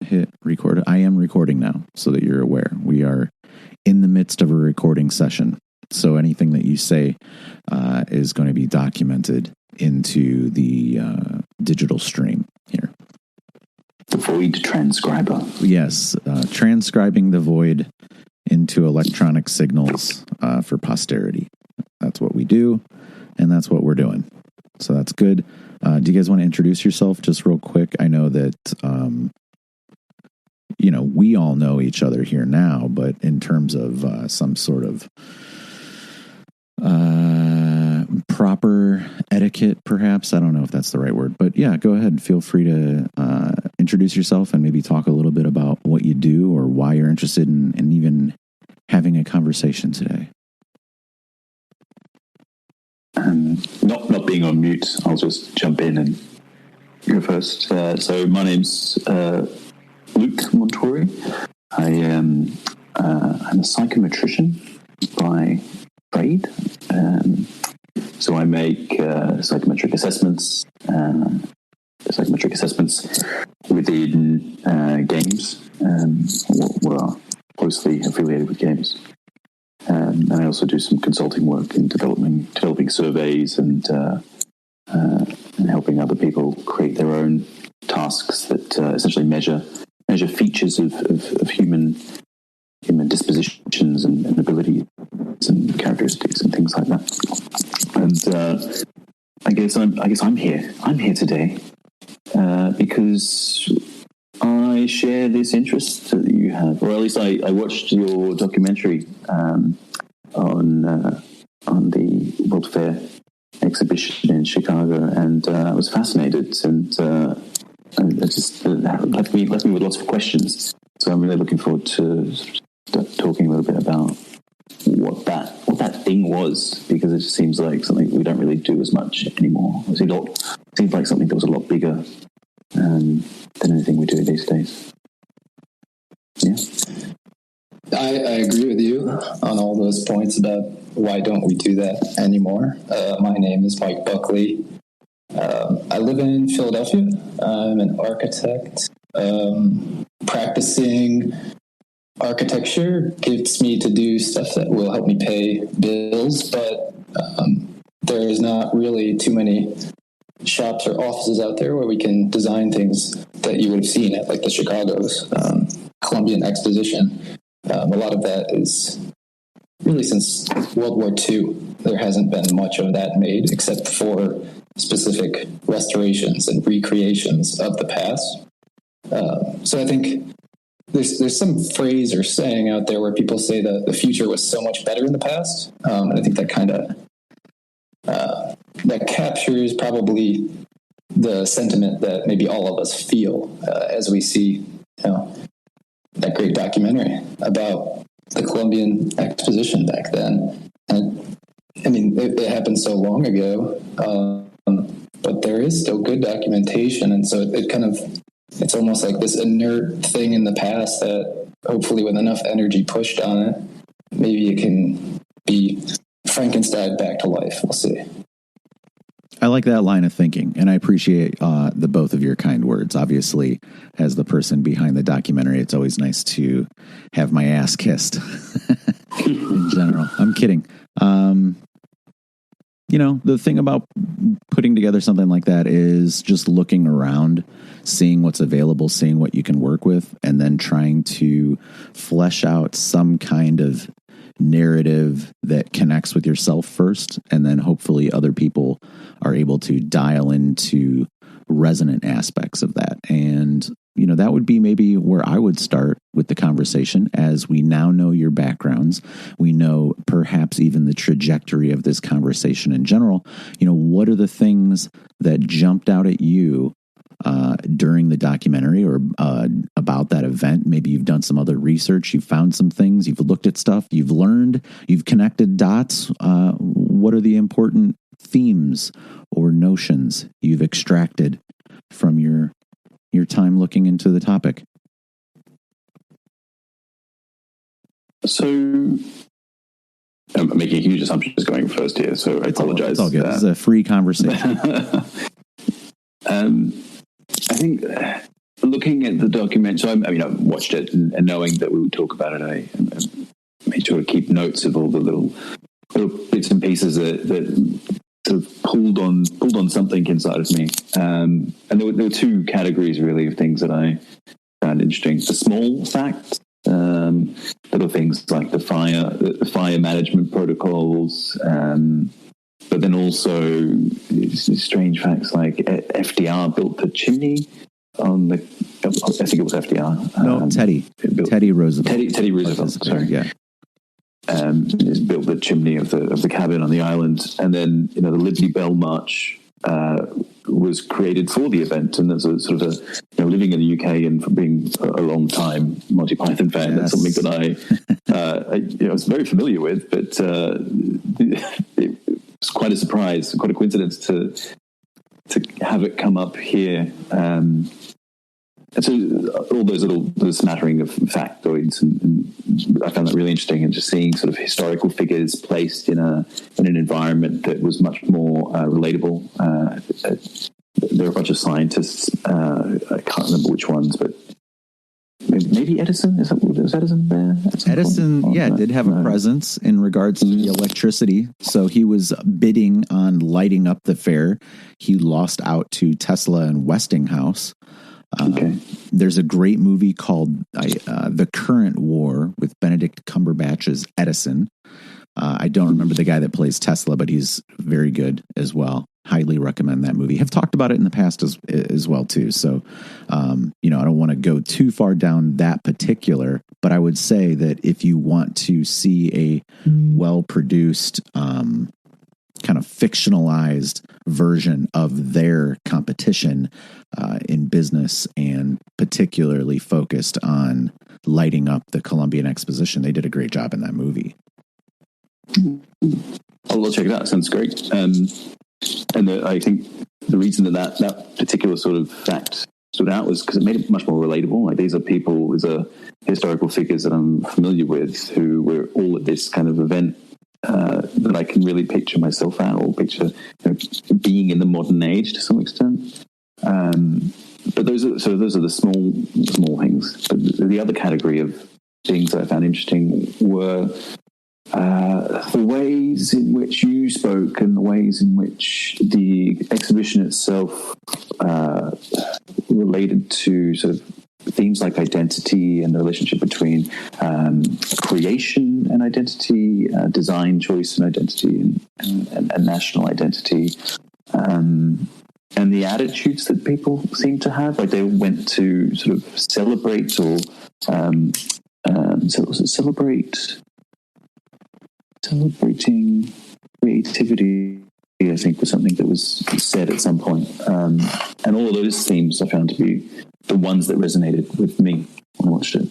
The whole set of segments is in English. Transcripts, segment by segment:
hit record. I am recording now, so that you're aware. We are in the midst of a recording session. So anything that you say is going to be documented into the digital stream here. The void transcriber. Yes, transcribing the void into electronic signals for posterity. That's what we do, and that's what we're doing. So that's good. Do you guys want to introduce yourself just real quick? I know that, we all know each other here now, but in terms of some sort of proper etiquette, perhaps, I don't know if that's the right word, but yeah, go ahead. Feel free to introduce yourself and maybe talk a little bit about what you do or why you're interested in even having a conversation today. Not being on mute, I'll just jump in and go first. So my name's Luke Montuori. I'm a psychometrician by trade. So I make psychometric assessments within games, what are closely affiliated with games. And I also do some consulting work in developing surveys and helping other people create their own tasks that essentially measure features of human dispositions and abilities and characteristics and things like that. And I guess I'm here. I'm here today because I share this interest that you have, or at least I watched your documentary on the World Fair exhibition in Chicago, and I was fascinated, and it just left me with lots of questions. So I'm really looking forward to talking a little bit about what that thing was, because it just seems like something we don't really do as much anymore. It seems like something that was a lot bigger than anything we do these days. Yeah. I agree with you on all those points about why don't we do that anymore. My name is Mike Buckley. I live in Philadelphia. I'm an architect. Practicing architecture gets me to do stuff that will help me pay bills, but there is not really too many shops or offices out there where we can design things that you would have seen at like the Chicago's Columbian Exposition. A lot of that is really since World War II. There hasn't been much of that made except for specific restorations and recreations of the past. So I think there's some phrase or saying out there where people say that the future was so much better in the past, and I think that kind of that captures probably the sentiment that maybe all of us feel as we see, that great documentary about the Columbian Exposition back then. And I mean, it happened so long ago, but there is still good documentation, and so it's almost like this inert thing in the past that hopefully with enough energy pushed on it, maybe it can be Frankenstein back to life. We'll see. I like that line of thinking, and I appreciate the both of your kind words. Obviously, as the person behind the documentary, it's always nice to have my ass kissed in general. I'm kidding. The thing about putting together something like that is just looking around, seeing what's available, seeing what you can work with, and then trying to flesh out some kind of narrative that connects with yourself first, and then hopefully other people are able to dial into resonant aspects of that. And that would be maybe where I would start with the conversation, as we now know your backgrounds. We know perhaps even the trajectory of this conversation in general. What are the things that jumped out at you during the documentary or about that event? Maybe you've done some other research, you've found some things, you've looked at stuff, you've learned, you've connected dots. What are the important themes or notions you've extracted from your time looking into the topic? So I'm making huge assumptions going first here, so I apologize. It's all good. This is a free conversation. I think looking at the document, so I watched it and knowing that we would talk about it, I made sure to keep notes of all the little bits and pieces that sort of pulled on something inside of me. And there were two categories really of things that I found interesting. The small facts, little things like the fire management protocols, but then also strange facts like FDR built the chimney on the. I think it was FDR. No, Teddy Roosevelt. Teddy Roosevelt. Sorry, yeah. Built the chimney of the cabin on the island, and then the Liberty Bell March was created for the event, and as a sort of living in the UK and for being a long time Monty Python fan, yes. That's something that I was very familiar with, but it was quite a surprise, quite a coincidence to have it come up here. And so all those little smattering of factoids, and I found that really interesting, and just seeing sort of historical figures placed in an environment that was much more relatable. There are a bunch of scientists. I can't remember which ones, but maybe Edison. Was Edison there? Edison, did have a presence in regards to the electricity. So he was bidding on lighting up the fair. He lost out to Tesla and Westinghouse. There's a great movie called The Current War with Benedict Cumberbatch's Edison. I don't remember the guy that plays Tesla, but he's very good as well. Highly recommend that movie. Have talked about it in the past as well too. So, I don't want to go too far down that particular, but I would say that if you want to see a well-produced, kind of fictionalized version of their competition in business, and particularly focused on lighting up the Columbian Exposition, they did a great job in that movie. I'll check it out. Sounds great. And I think the reason that particular sort of fact stood out was because it made it much more relatable. Like these are historical figures that I'm familiar with who were all at this kind of event that I can really picture myself at, or picture being in the modern age to some extent. But those are the small things. But the other category of things that I found interesting were the ways in which you spoke and the ways in which the exhibition itself related to sort of themes like identity and the relationship between creation and identity, design choice and identity, and national identity, and the attitudes that people seem to have. Like they went to sort of celebrate or celebrating creativity, I think, was something that was said at some point. And all of those themes I found to be the ones that resonated with me when I watched it.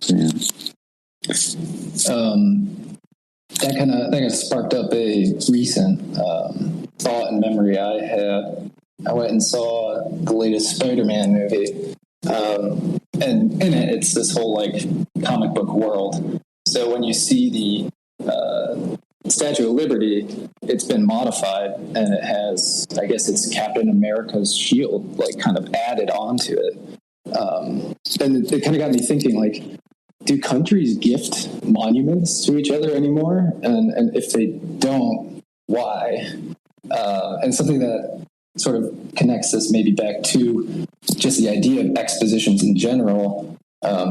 So, yeah. That kind of sparked up a recent thought and memory I had. I went and saw the latest Spider-Man movie, and in it, it's this whole like comic book world. So when you see the Statue of Liberty, it's been modified, and it has, I guess it's Captain America's shield, like kind of added onto it. And it kind of got me thinking, like, do countries gift monuments to each other anymore? And if they don't, why? And something that sort of connects this maybe back to just the idea of expositions in general.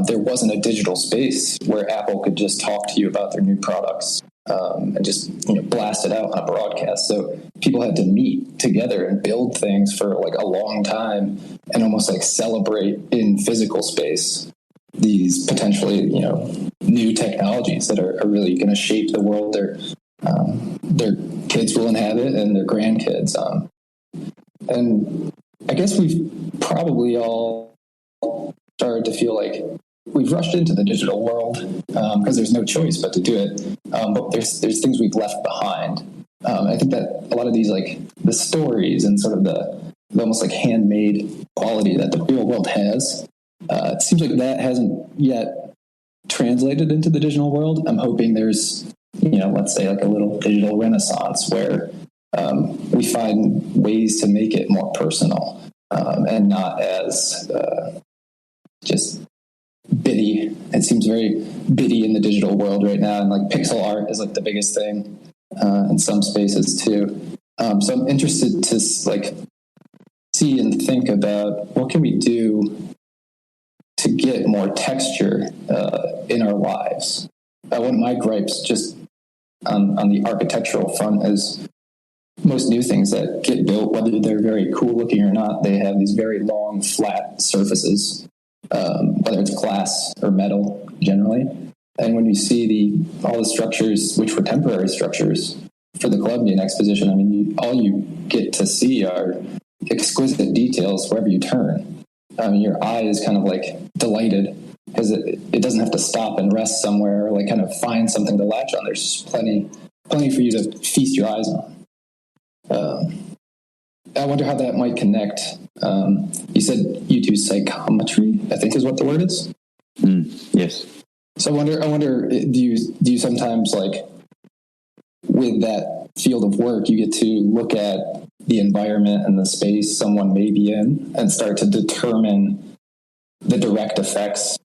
There wasn't a digital space where Apple could just talk to you about their new products and just blast it out on a broadcast. So people had to meet together and build things for like a long time and almost like celebrate in physical space these potentially new technologies that are really going to shape the world their kids will inhabit and their grandkids. And I guess we've probably all started to feel like we've rushed into the digital world because there's no choice but to do it. But there's things we've left behind. I think that a lot of these, like the stories and sort of the almost like handmade quality that the real world has, it seems like that hasn't yet translated into the digital world. I'm hoping there's, let's say like a little digital renaissance where we find ways to make it more personal. and not as just bitty. It seems very bitty in the digital world right now, and like pixel art is like the biggest thing in some spaces too. So I'm interested to like see and think about what can we do to get more texture in our lives. One of my gripes just on the architectural front is most new things that get built, whether they're very cool looking or not, they have these very long, flat surfaces, whether it's glass or metal generally. And when you see all the structures, which were temporary structures for the Columbian Exposition, I mean, all you get to see are exquisite details wherever you turn. I mean, your eye is kind of like delighted because it doesn't have to stop and rest somewhere or like kind of find something to latch on. There's just plenty for you to feast your eyes on. I wonder how that might connect. You said you do psychometry, I think is what the word is. Yes. So I wonder, do you sometimes, like, with that field of work, you get to look at the environment and the space someone may be in and start to determine the direct effects?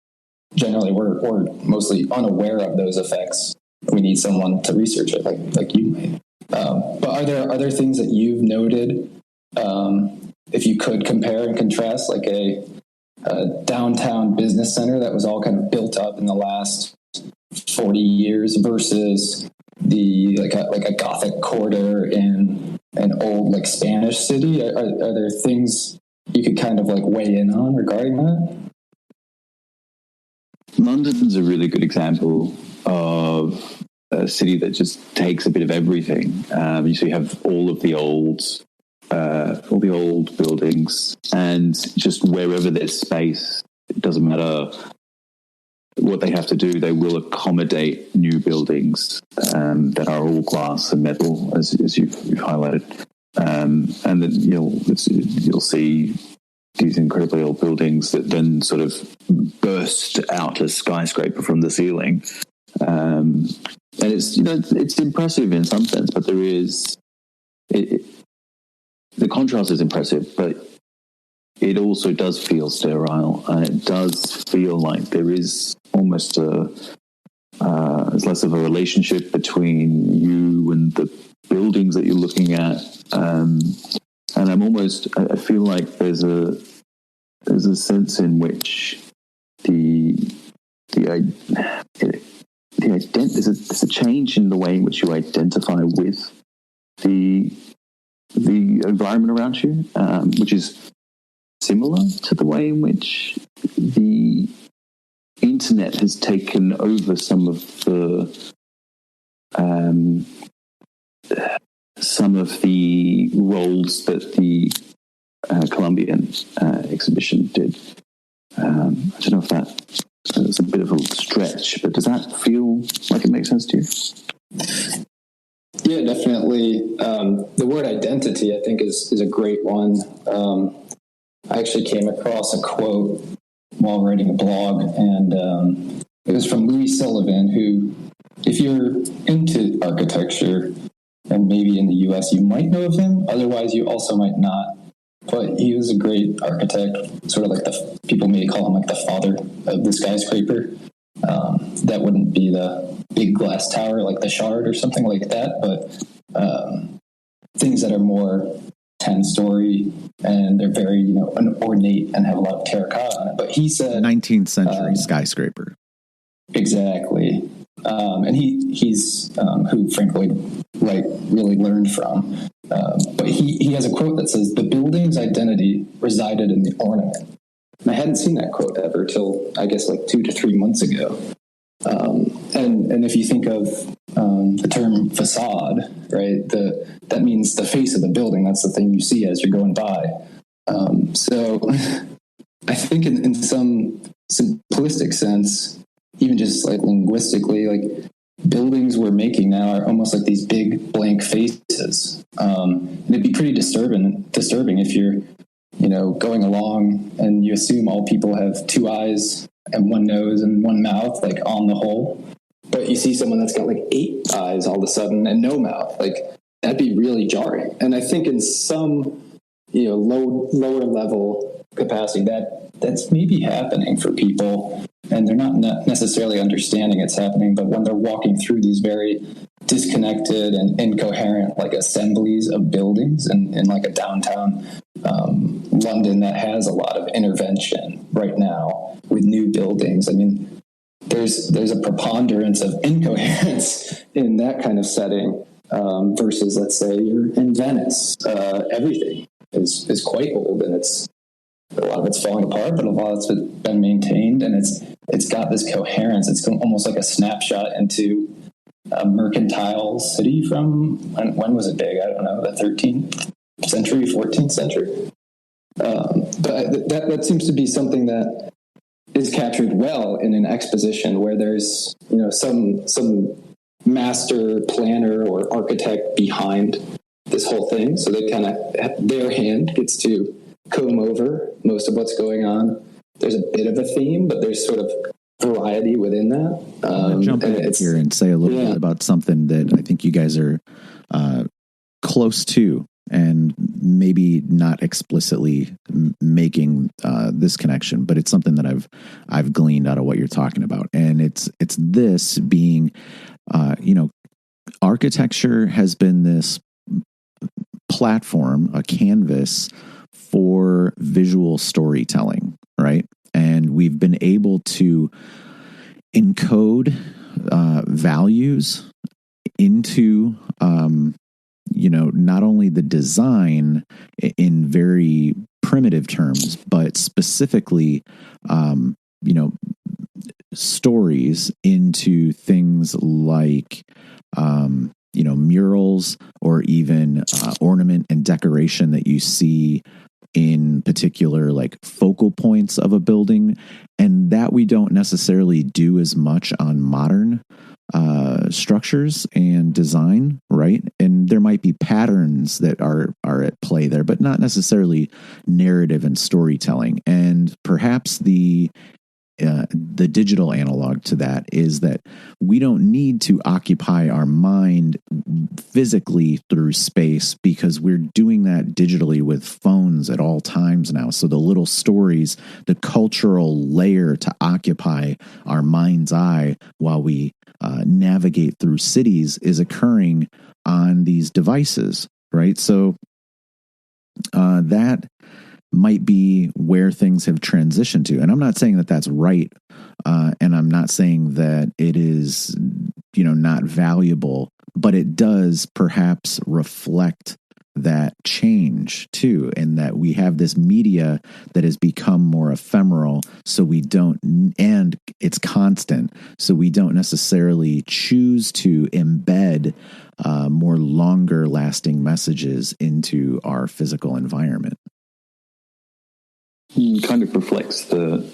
Generally, we're mostly unaware of those effects. We need someone to research it, like you might. But are there things that you've noted, if you could compare and contrast, like a downtown business center that was all kind of built up in the last 40 years versus like a Gothic quarter in an old like Spanish city? Are there things you could kind of like weigh in on regarding that? London's a really good example of a city that just takes a bit of everything. So you have all the old buildings, and just wherever there's space, it doesn't matter what they have to do, they will accommodate new buildings that are all glass and metal, as you've highlighted. And then you'll see these incredibly old buildings that then sort of burst out a skyscraper from the ceiling. And it's impressive in some sense, but the contrast is impressive, but it also does feel sterile, and it does feel like there is almost it's less of a relationship between you and the buildings that you're looking at. And I feel like there's a sense in which there's a change in the way in which you identify with the environment around you, which is similar to the way in which the internet has taken over some of the roles that the Columbian exhibition did. I don't know if that's a bit of a stretch, but does that feel like it makes sense to you? Yeah, definitely. The word identity, I think, is a great one. I actually came across a quote while writing a blog, and it was from Louis Sullivan, who, if you're into architecture, and maybe in the US you might know of him, otherwise you also might not. But he was a great architect, sort of like people may call him like the father of the skyscraper. That wouldn't be the big glass tower like the Shard or something like that, but things that are more 10-story and they're very ornate and have a lot of terracotta on it. But he said 19th century skyscraper. Exactly. And he's who Frank Lloyd Wright really learned from. But he has a quote that says, "The building's identity resided in the ornament." And I hadn't seen that quote ever till, I guess, like 2 to 3 months ago. And if you think of the term facade, right, that means the face of the building. That's the thing you see as you're going by. So I think in some simplistic sense, even just like linguistically, like buildings we're making now are almost like these big blank faces. And it'd be pretty disturbing if you're, going along and you assume all people have 2 eyes and 1 nose and 1 mouth, like on the whole. But you see someone that's got like 8 eyes all of a sudden and no mouth. Like that'd be really jarring. And I think in some lower level capacity, that's maybe happening for people, and they're not necessarily understanding it's happening. But when they're walking through these very disconnected and incoherent like assemblies of buildings in like a downtown London that has a lot of intervention right now with new buildings, I mean, there's a preponderance of incoherence in that kind of setting versus, let's say, you're in Venice. Everything is quite old, and a lot of it's falling apart, but a lot of it's been maintained, and it's got this coherence. It's almost like a snapshot into a mercantile city from when was it big? I don't know, the 13th century, 14th century. But that seems to be something that is captured well in an exposition where there's some master planner or architect behind this whole thing. So they kind of, their hand gets to comb over most of what's going on. There's a bit of a theme, but there's sort of variety within that. I'm going to jump in here and say a little bit about something that I think you guys are close to, and maybe not explicitly making this connection, but it's something that I've gleaned out of what you're talking about. And it's this being, architecture has been this platform, a canvas for visual storytelling, right? And we've been able to encode values into not only the design in very primitive terms, but specifically, stories into things like, murals, or even ornament and decoration that you see in particular, like focal points of a building, and that we don't necessarily do as much on modern structures and design, right? And there might be patterns that are at play there, but not necessarily narrative and storytelling. And perhaps the digital analog to that is that we don't need to occupy our mind physically through space, because we're doing that digitally with phones at all times now. So the little stories, the cultural layer to occupy our mind's eye while we navigate through cities is occurring on these devices, right? So that might be where things have transitioned to. And I'm not saying that that's right. And I'm not saying that it is, not valuable, but it does perhaps reflect that change too, and that we have this media that has become more ephemeral, and it's constant, so we don't necessarily choose to embed more longer lasting messages into our physical environment. Kind of reflects the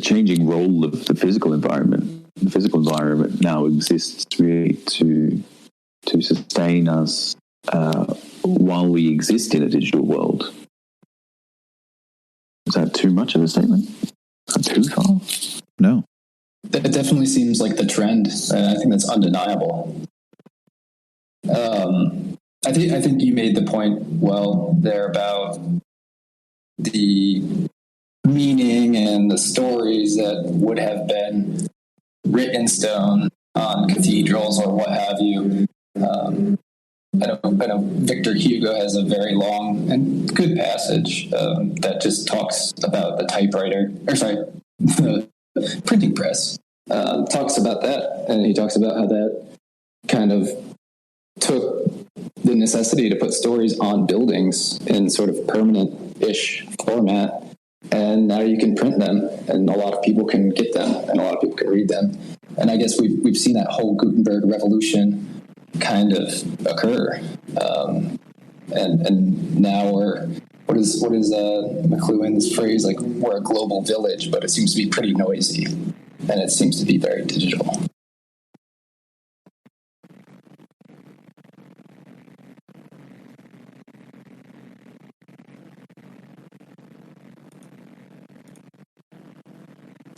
changing role of the physical environment. The physical environment now exists really to sustain us while we exist in a digital world. Is that too much of a statement? Too far? No. It definitely seems like the trend, and I think that's undeniable. I think you made the point well there about the meaning and the stories that would have been written in stone on cathedrals or what have you. I know Victor Hugo has a very long and good passage that just talks about the the printing press. Talks about that, and he talks about how that kind of took the necessity to put stories on buildings in sort of permanent-ish format, and now you can print them, and a lot of people can get them, and a lot of people can read them. And I guess we've seen that whole Gutenberg revolution kind of occur, and now what is McLuhan's phrase, like, we're a global village, but it seems to be pretty noisy, and it seems to be very digital.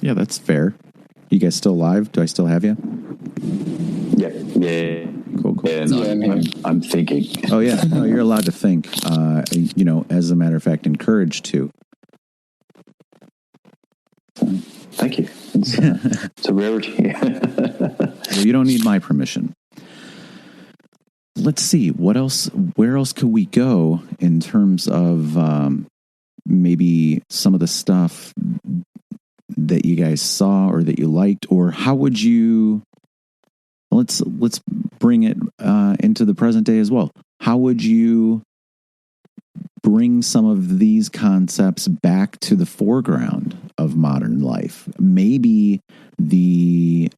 Yeah, that's fair. You guys still live? Do I still have you? Yeah. Cool. Yeah, no, I'm thinking. Oh yeah, no, you're allowed to think. As a matter of fact, encouraged to. Thank you. It's a rarity. Well, you don't need my permission. Let's see what else. Where else could we go in terms of maybe some of the stuff that you guys saw or that you liked, or how would you? Let's bring it into the present day as well. How would you bring some of these concepts back to the foreground of modern life? Maybe the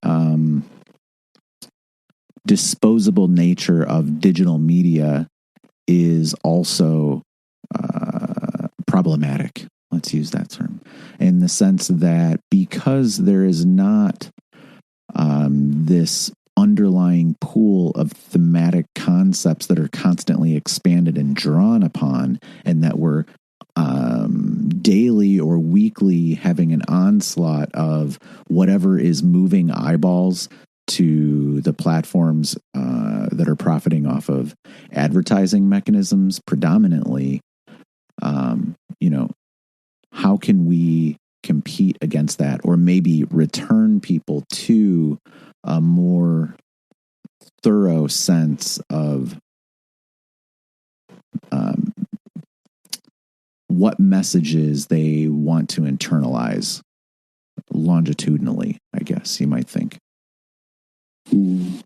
disposable nature of digital media is also problematic. Let's use that term, in the sense that because there is not this underlying pool of thematic concepts that are constantly expanded and drawn upon, and that we're daily or weekly having an onslaught of whatever is moving eyeballs to the platforms that are profiting off of advertising mechanisms predominantly. How can we compete against that, or maybe return people to a more thorough sense of what messages they want to internalize longitudinally, I guess you might think. I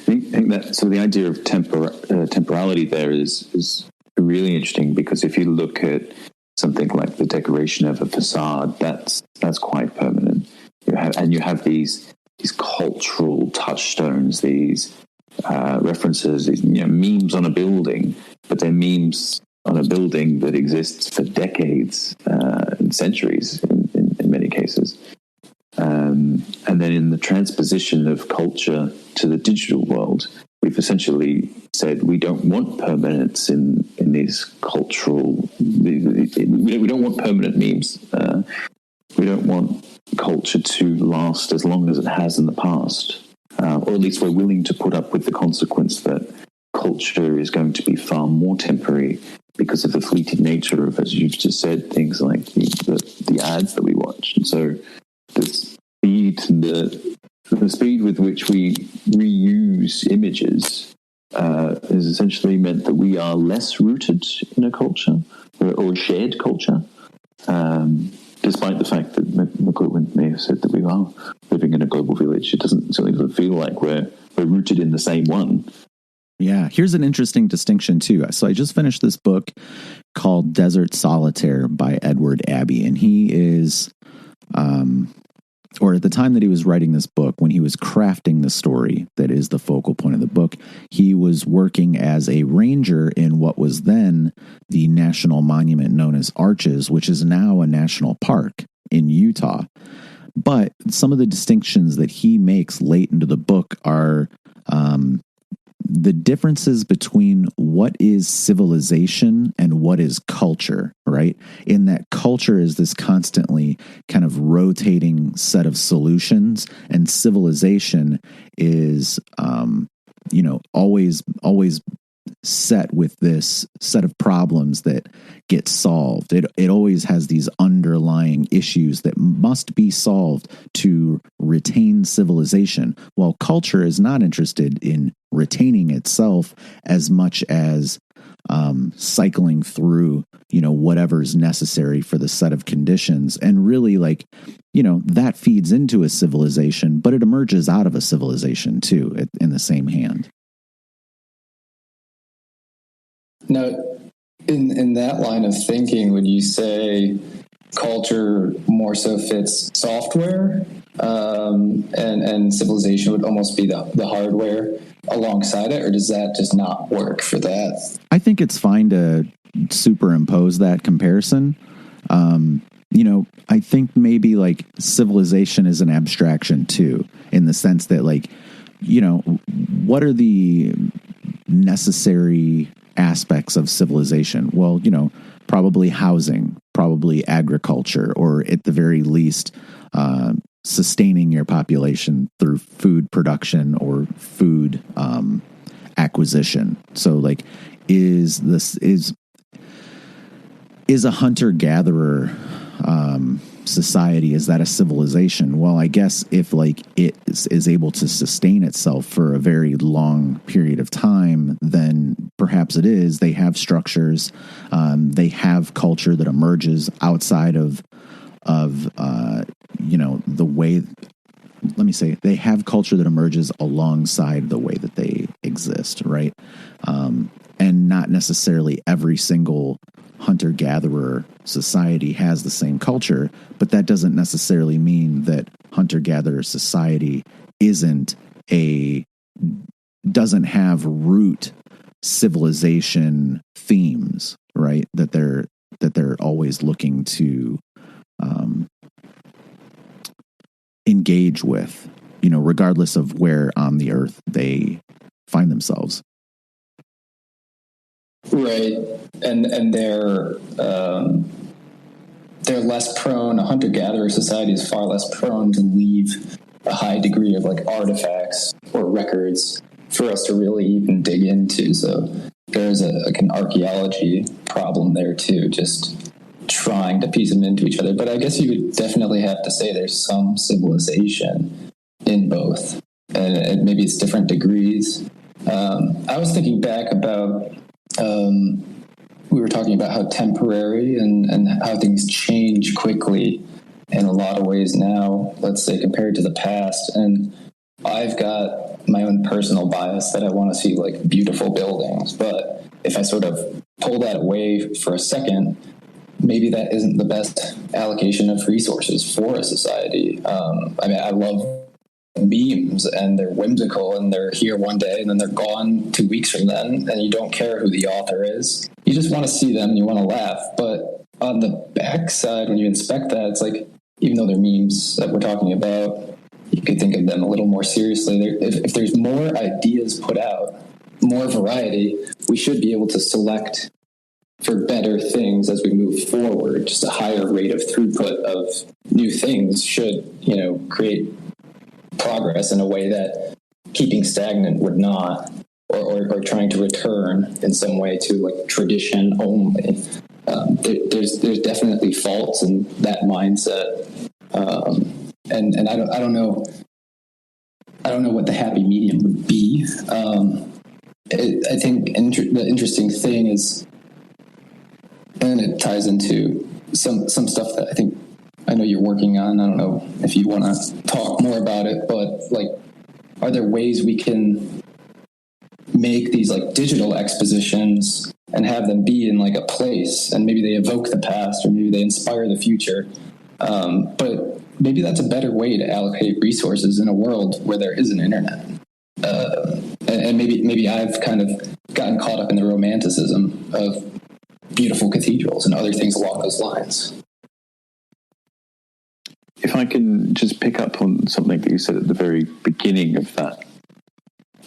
think that, so the idea of temporality there is really interesting, because if you look at something like the decoration of a facade, that's quite permanent. You have these cultural touchstones, these references, these memes on a building, but they're memes on a building that exists for decades and centuries in many cases. And then in the transposition of culture to the digital world, we've essentially said we don't want permanence in these cultural. We don't want permanent memes. We don't want culture to last as long as it has in the past, or at least we're willing to put up with the consequence that culture is going to be far more temporary because of the fleeting nature of, as you've just said, things like the ads that we watch. And so the speed with which we reuse images has essentially meant that we are less rooted in a culture or a shared culture, despite the fact that McLuhan may have said that we are living in a global village. It certainly doesn't feel like we're rooted in the same one. Yeah, here's an interesting distinction too. So I just finished this book called Desert Solitaire by Edward Abbey, and he is or at the time that he was writing this book, when he was crafting the story that is the focal point of the book, he was working as a ranger in what was then the national monument known as Arches, which is now a national park in Utah. But some of the distinctions that he makes late into the book are the differences between what is civilization and what is culture, right? In that culture is this constantly kind of rotating set of solutions, and civilization is, always set with this set of problems that get solved. It always has these underlying issues that must be solved to retain civilization, while culture is not interested in retaining itself as much as cycling through whatever's necessary for the set of conditions. And really, that feeds into a civilization, but it emerges out of a civilization too in the same hand. Now, in that line of thinking, would you say culture more so fits software, and civilization would almost be the hardware alongside it, or does that just not work for that? I think it's fine to superimpose that comparison. I think maybe civilization is an abstraction too, in the sense that what are the necessary aspects of civilization? Well, probably housing, probably agriculture, or at the very least, sustaining your population through food production or food acquisition. So like, is a hunter-gatherer society, is that a civilization? Well, I guess if like it is able to sustain itself for a very long period of time, then perhaps it is. They have structures, they have culture that emerges outside of the way. Let me say, they have culture that emerges alongside the way that they exist, right? And not necessarily every single hunter-gatherer society has the same culture, but that doesn't necessarily mean that hunter-gatherer society doesn't have root civilization themes, right? That they're always looking to engage with, regardless of where on the earth they find themselves. Right, and they're less prone. A hunter-gatherer society is far less prone to leave a high degree of like artifacts or records for us to really even dig into. So there's an archaeology problem there too, just trying to piece them into each other. But I guess you would definitely have to say there's some civilization in both, and maybe it's different degrees. I was thinking back about, we were talking about how temporary and how things change quickly in a lot of ways now, let's say, compared to the past. And I've got my own personal bias that I want to see like beautiful buildings. But if I sort of pull that away for a second, maybe that isn't the best allocation of resources for a society. I love memes, and they're whimsical, and they're here one day and then they're gone 2 weeks from then, and you don't care who the author is. You just want to see them and you want to laugh. But on the backside, when you inspect that, it's like, even though they're memes that we're talking about, you could think of them a little more seriously. If there's more ideas put out, more variety, we should be able to select for better things as we move forward. Just a higher rate of throughput of new things should, create progress in a way that keeping stagnant would not, or trying to return in some way to like tradition only. There's definitely faults in that mindset, and I don't know what the happy medium would be. I think the interesting thing is, and it ties into some stuff that I know you're working on. I don't know if you want to talk more about it, but like, are there ways we can make these like digital expositions and have them be in like a place, and maybe they evoke the past, or maybe they inspire the future? But maybe that's a better way to allocate resources in a world where there is an internet. And maybe I've kind of gotten caught up in the romanticism of beautiful cathedrals and other things along those lines. If I can just pick up on something that you said at the very beginning of that,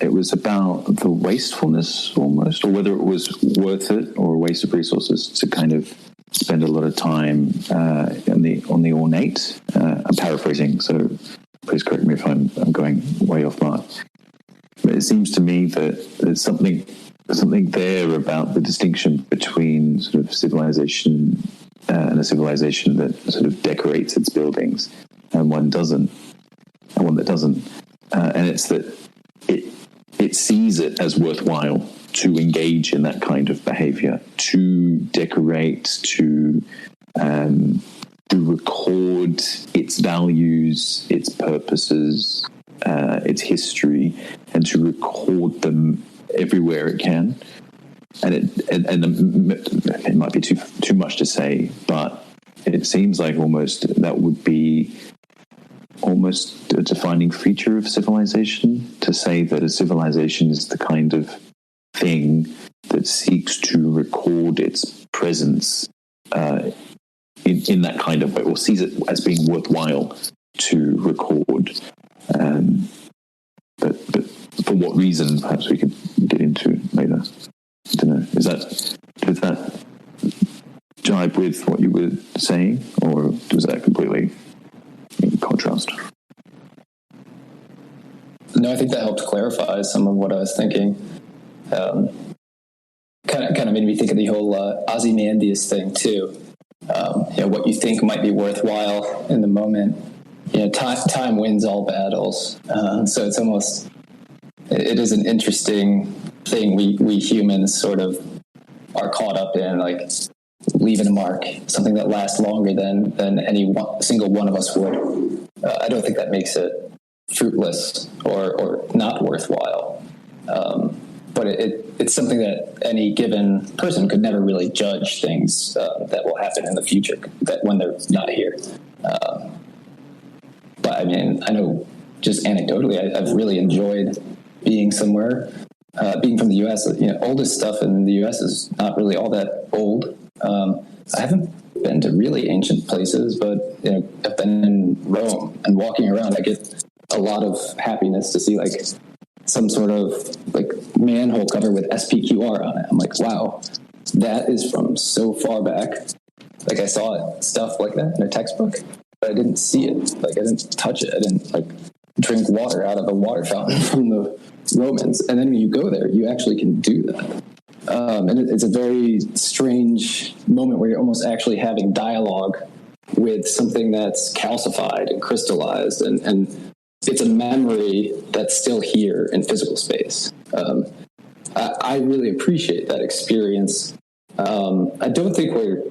it was about the wastefulness almost, or whether it was worth it or a waste of resources to kind of spend a lot of time on the ornate. I'm paraphrasing, so please correct me if I'm going way off mark. But it seems to me that there's something there about the distinction between sort of civilization and a civilization that sort of decorates its buildings, and one that doesn't. And it's that it sees it as worthwhile to engage in that kind of behavior, to decorate, to record its values, its purposes, its history, and to record them everywhere it can. And it might be too much to say, but it seems like almost that would be almost a defining feature of civilization, to say that a civilization is the kind of thing that seeks to record its presence in that kind of way, or sees it as being worthwhile to record. But for what reason, perhaps we could get into later. I don't know. Does that jibe with what you were saying, or was that completely in contrast? No, I think that helped clarify some of what I was thinking. Kind of made me think of the whole Ozymandias thing too. What you think might be worthwhile in the moment. Time wins all battles. So it's almost, it is an interesting thing we humans sort of are caught up in, like leaving a mark, something that lasts longer than any single one of us would. I don't think that makes it fruitless or not worthwhile. But it's something that any given person could never really judge things that will happen in the future that when they're not here. But I mean, I know just anecdotally, I've really enjoyed being somewhere. Being from the U.S., oldest stuff in the U.S. is not really all that old. I haven't been to really ancient places, but I've been in Rome, and walking around, I get a lot of happiness to see like some sort of like manhole cover with SPQR on it. I'm like, wow, that is from so far back. Like I saw stuff like that in a textbook, but I didn't see it. Like I didn't touch it. I didn't like drink water out of a water fountain from the Romans. And then when you go there, you actually can do that. And it's a very strange moment where you're almost actually having dialogue with something that's calcified and crystallized, and it's a memory that's still here in physical space. I really appreciate that experience. I don't think we're,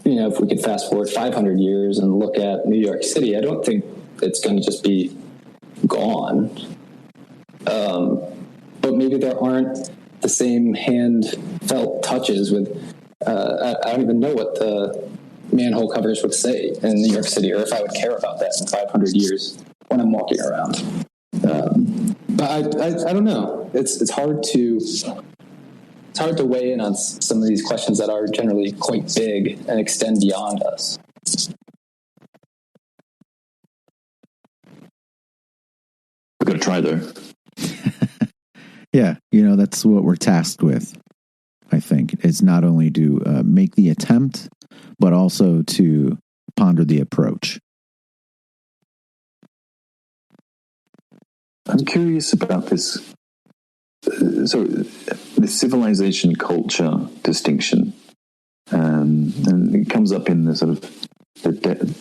if we could fast forward 500 years and look at New York City, I don't think it's going to just be gone. But maybe there aren't the same hand-felt touches with, I don't even know what the manhole covers would say in New York City, or if I would care about that in 500 years when I'm walking around. But I don't know. It's hard to weigh in on some of these questions that are generally quite big and extend beyond us. We've got to try though. Yeah, that's what we're tasked with, I think, is not only to make the attempt, but also to ponder the approach. I'm curious about this. So, the civilization culture distinction, and it comes up in the sort of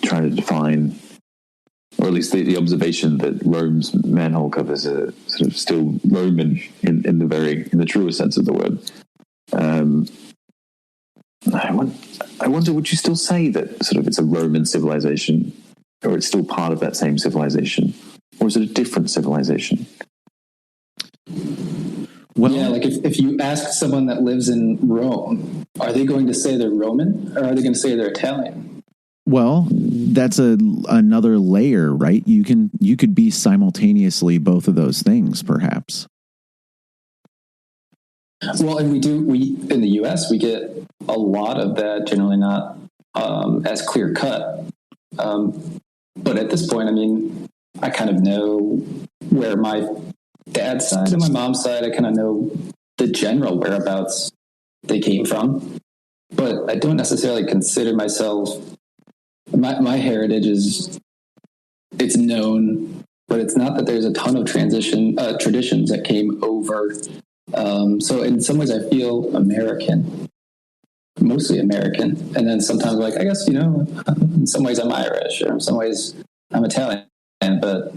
trying to define, or at least the observation that Rome's manhole covers are sort of still Roman in the truest sense of the word. I wonder, would you still say that sort of it's a Roman civilization, or it's still part of that same civilization, or is it a different civilization? Well, yeah, like if you ask someone that lives in Rome, are they going to say they're Roman, or are they going to say they're Italian? Well, that's another layer, right? You could be simultaneously both of those things, perhaps. Well, and we in the U.S. we get a lot of that, generally not as clear cut. But at this point, I mean, I kind of know where my dad's side and my mom's side, I kind of know the general whereabouts they came from, but I don't necessarily consider myself. My heritage it's known, but it's not that there's a ton of traditions that came over. So in some ways I feel American, mostly American. And then sometimes like, I guess, in some ways I'm Irish, or in some ways I'm Italian, but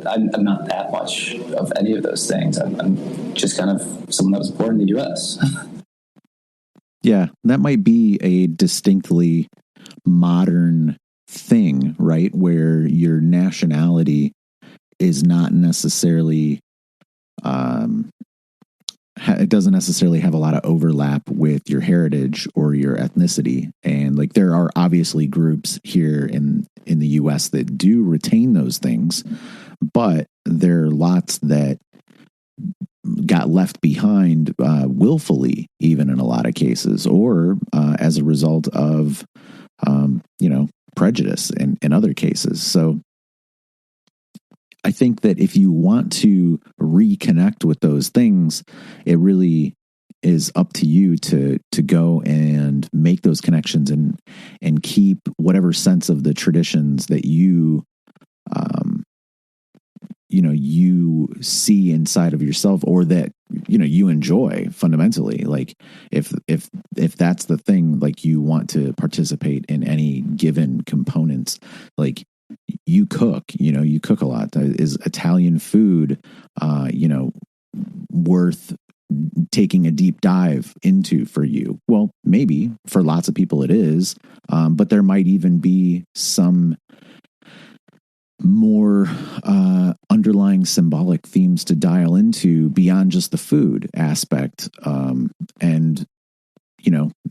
I'm not that much of any of those things. I'm just kind of someone that was born in the U.S. Yeah, that might be a distinctly modern thing, right? Where your nationality is not necessarily, it doesn't necessarily have a lot of overlap with your heritage or your ethnicity. And like, there are obviously groups here in the U.S. that do retain those things, but there are lots that got left behind willfully, even in a lot of cases, or as a result of prejudice in other cases. So I think that if you want to reconnect with those things, it really is up to you to go and make those connections and keep whatever sense of the traditions that you you see inside of yourself, or that you enjoy fundamentally. Like if that's the thing, like you want to participate in any given components, like you cook a lot. Is Italian food worth taking a deep dive into for you? Well, maybe for lots of people it is, but there might even be some more underlying symbolic themes to dial into beyond just the food aspect. And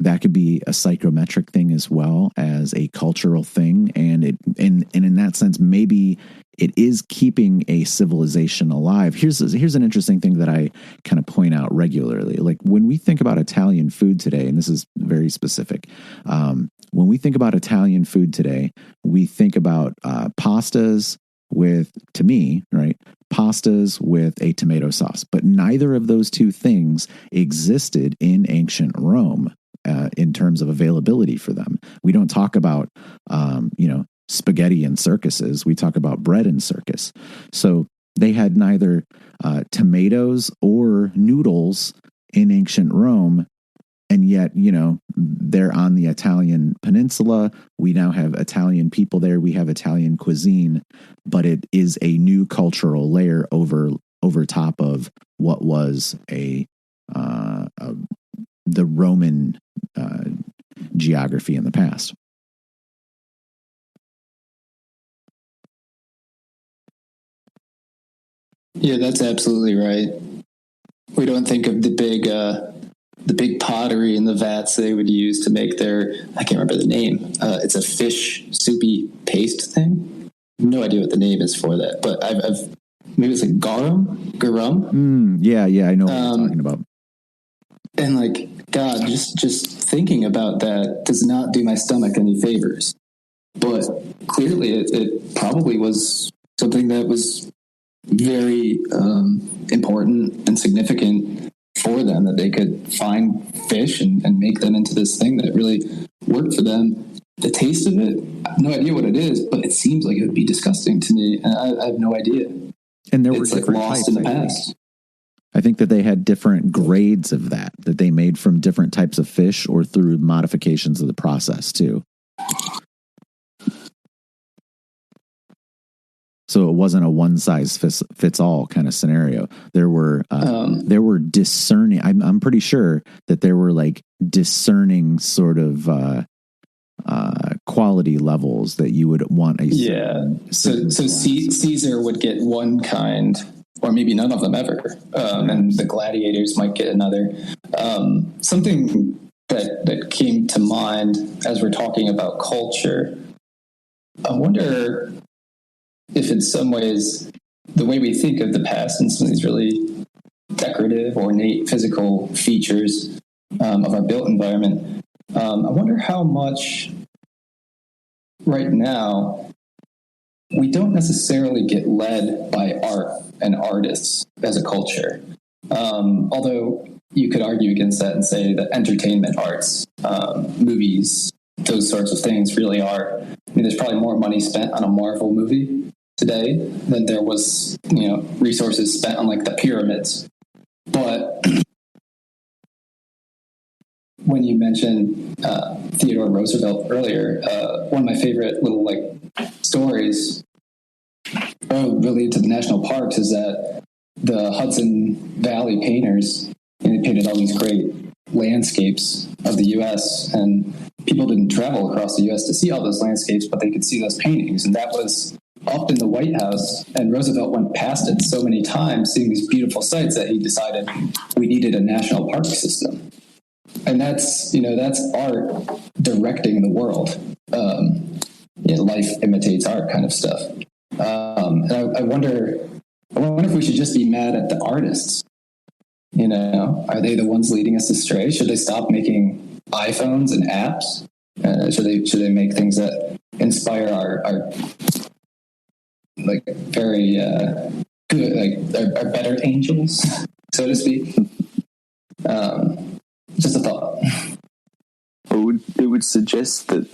that could be a psychometric thing as well as a cultural thing. And in that sense, maybe it is keeping a civilization alive. Here's an interesting thing that I kind of point out regularly. Like when we think about Italian food today, and this is very specific, when we think about Italian food today, we think about pastas with, to me, right, pastas with a tomato sauce. But neither of those two things existed in ancient Rome in terms of availability for them. We don't talk about, spaghetti and circuses. We talk about bread and circus. So they had neither tomatoes or noodles in ancient Rome. And yet, they're on the Italian peninsula. We now have Italian people there. We have Italian cuisine, but it is a new cultural layer over top of what was the Roman geography in the past. Yeah, that's absolutely right. We don't think of the big pottery and the vats they would use to make their, I can't remember the name. It's a fish soupy paste thing. No idea what the name is for that, but I've maybe it's like garum. Yeah, I know what you're talking about. And like, God, just thinking about that does not do my stomach any favors. But clearly, it probably was something that was very important and significant for them, that they could find fish and make them into this thing that really worked for them. The taste of it, I have no idea what it is, but it seems like it would be disgusting to me. And I have no idea. And there were it's like lost types, in the past. I think that they had different grades of that they made from different types of fish or through modifications of the process too. So it wasn't a one size fits all kind of scenario. There were discerning. I'm pretty sure that there were like discerning sort of quality levels that you would want. So Caesar would get one kind, or maybe none of them ever, and the gladiators might get another. Something that came to mind as we're talking about culture. I wonder if in some ways the way we think of the past and some of these really decorative, ornate physical features of our built environment, I wonder how much right now we don't necessarily get led by art and artists as a culture. Although you could argue against that and say that entertainment arts, movies, those sorts of things really are. I mean, there's probably more money spent on a Marvel movie today than there was, resources spent on like the pyramids. But when you mentioned Theodore Roosevelt earlier, one of my favorite little stories related to the national parks is that the Hudson Valley painters, they painted all these great landscapes of the U.S. and people didn't travel across the U.S. to see all those landscapes, but they could see those paintings, and that was up in the White House, and Roosevelt went past it so many times, seeing these beautiful sights, that he decided we needed a national park system. And that's art directing the world. Life imitates art kind of stuff. And I wonder if we should just be mad at the artists. Are they the ones leading us astray? Should they stop making iPhones and apps? Should they make things that inspire our very good, our better angels, so to speak? Just a thought. It would suggest that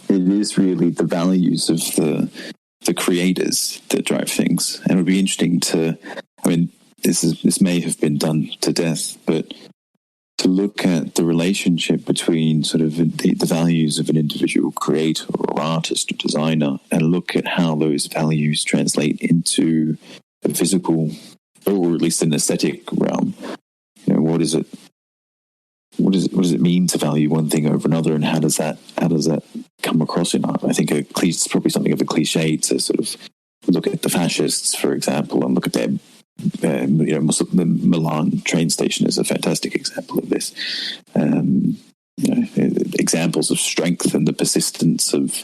it is really the values of the creators that drive things. And it would be interesting to, I mean, this may have been done to death, but to look at the relationship between sort of the values of an individual creator or artist or designer, and look at how those values translate into the physical, or at least an aesthetic realm. You know, what is it? What does it mean to value one thing over another, and how does that come across in art? I think it's probably something of a cliche to sort of look at the fascists, for example, and look at their the Milan train station is a fantastic example of this. Examples of strength and the persistence of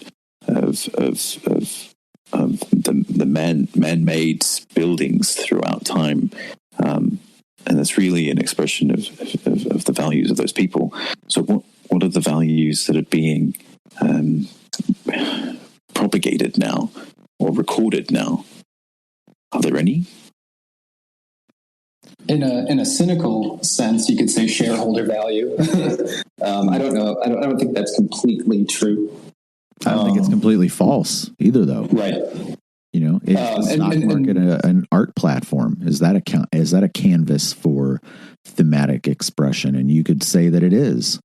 the man-made buildings throughout time. And that's really an expression of the values of those people. So what are the values that are being propagated now or recorded now? Are there any? In a cynical sense, you could say shareholder value. I don't know. I don't think that's completely true. I don't think it's completely false either, though. Right. You know, is the stock market an art platform? Is that a canvas for thematic expression? And you could say that it is.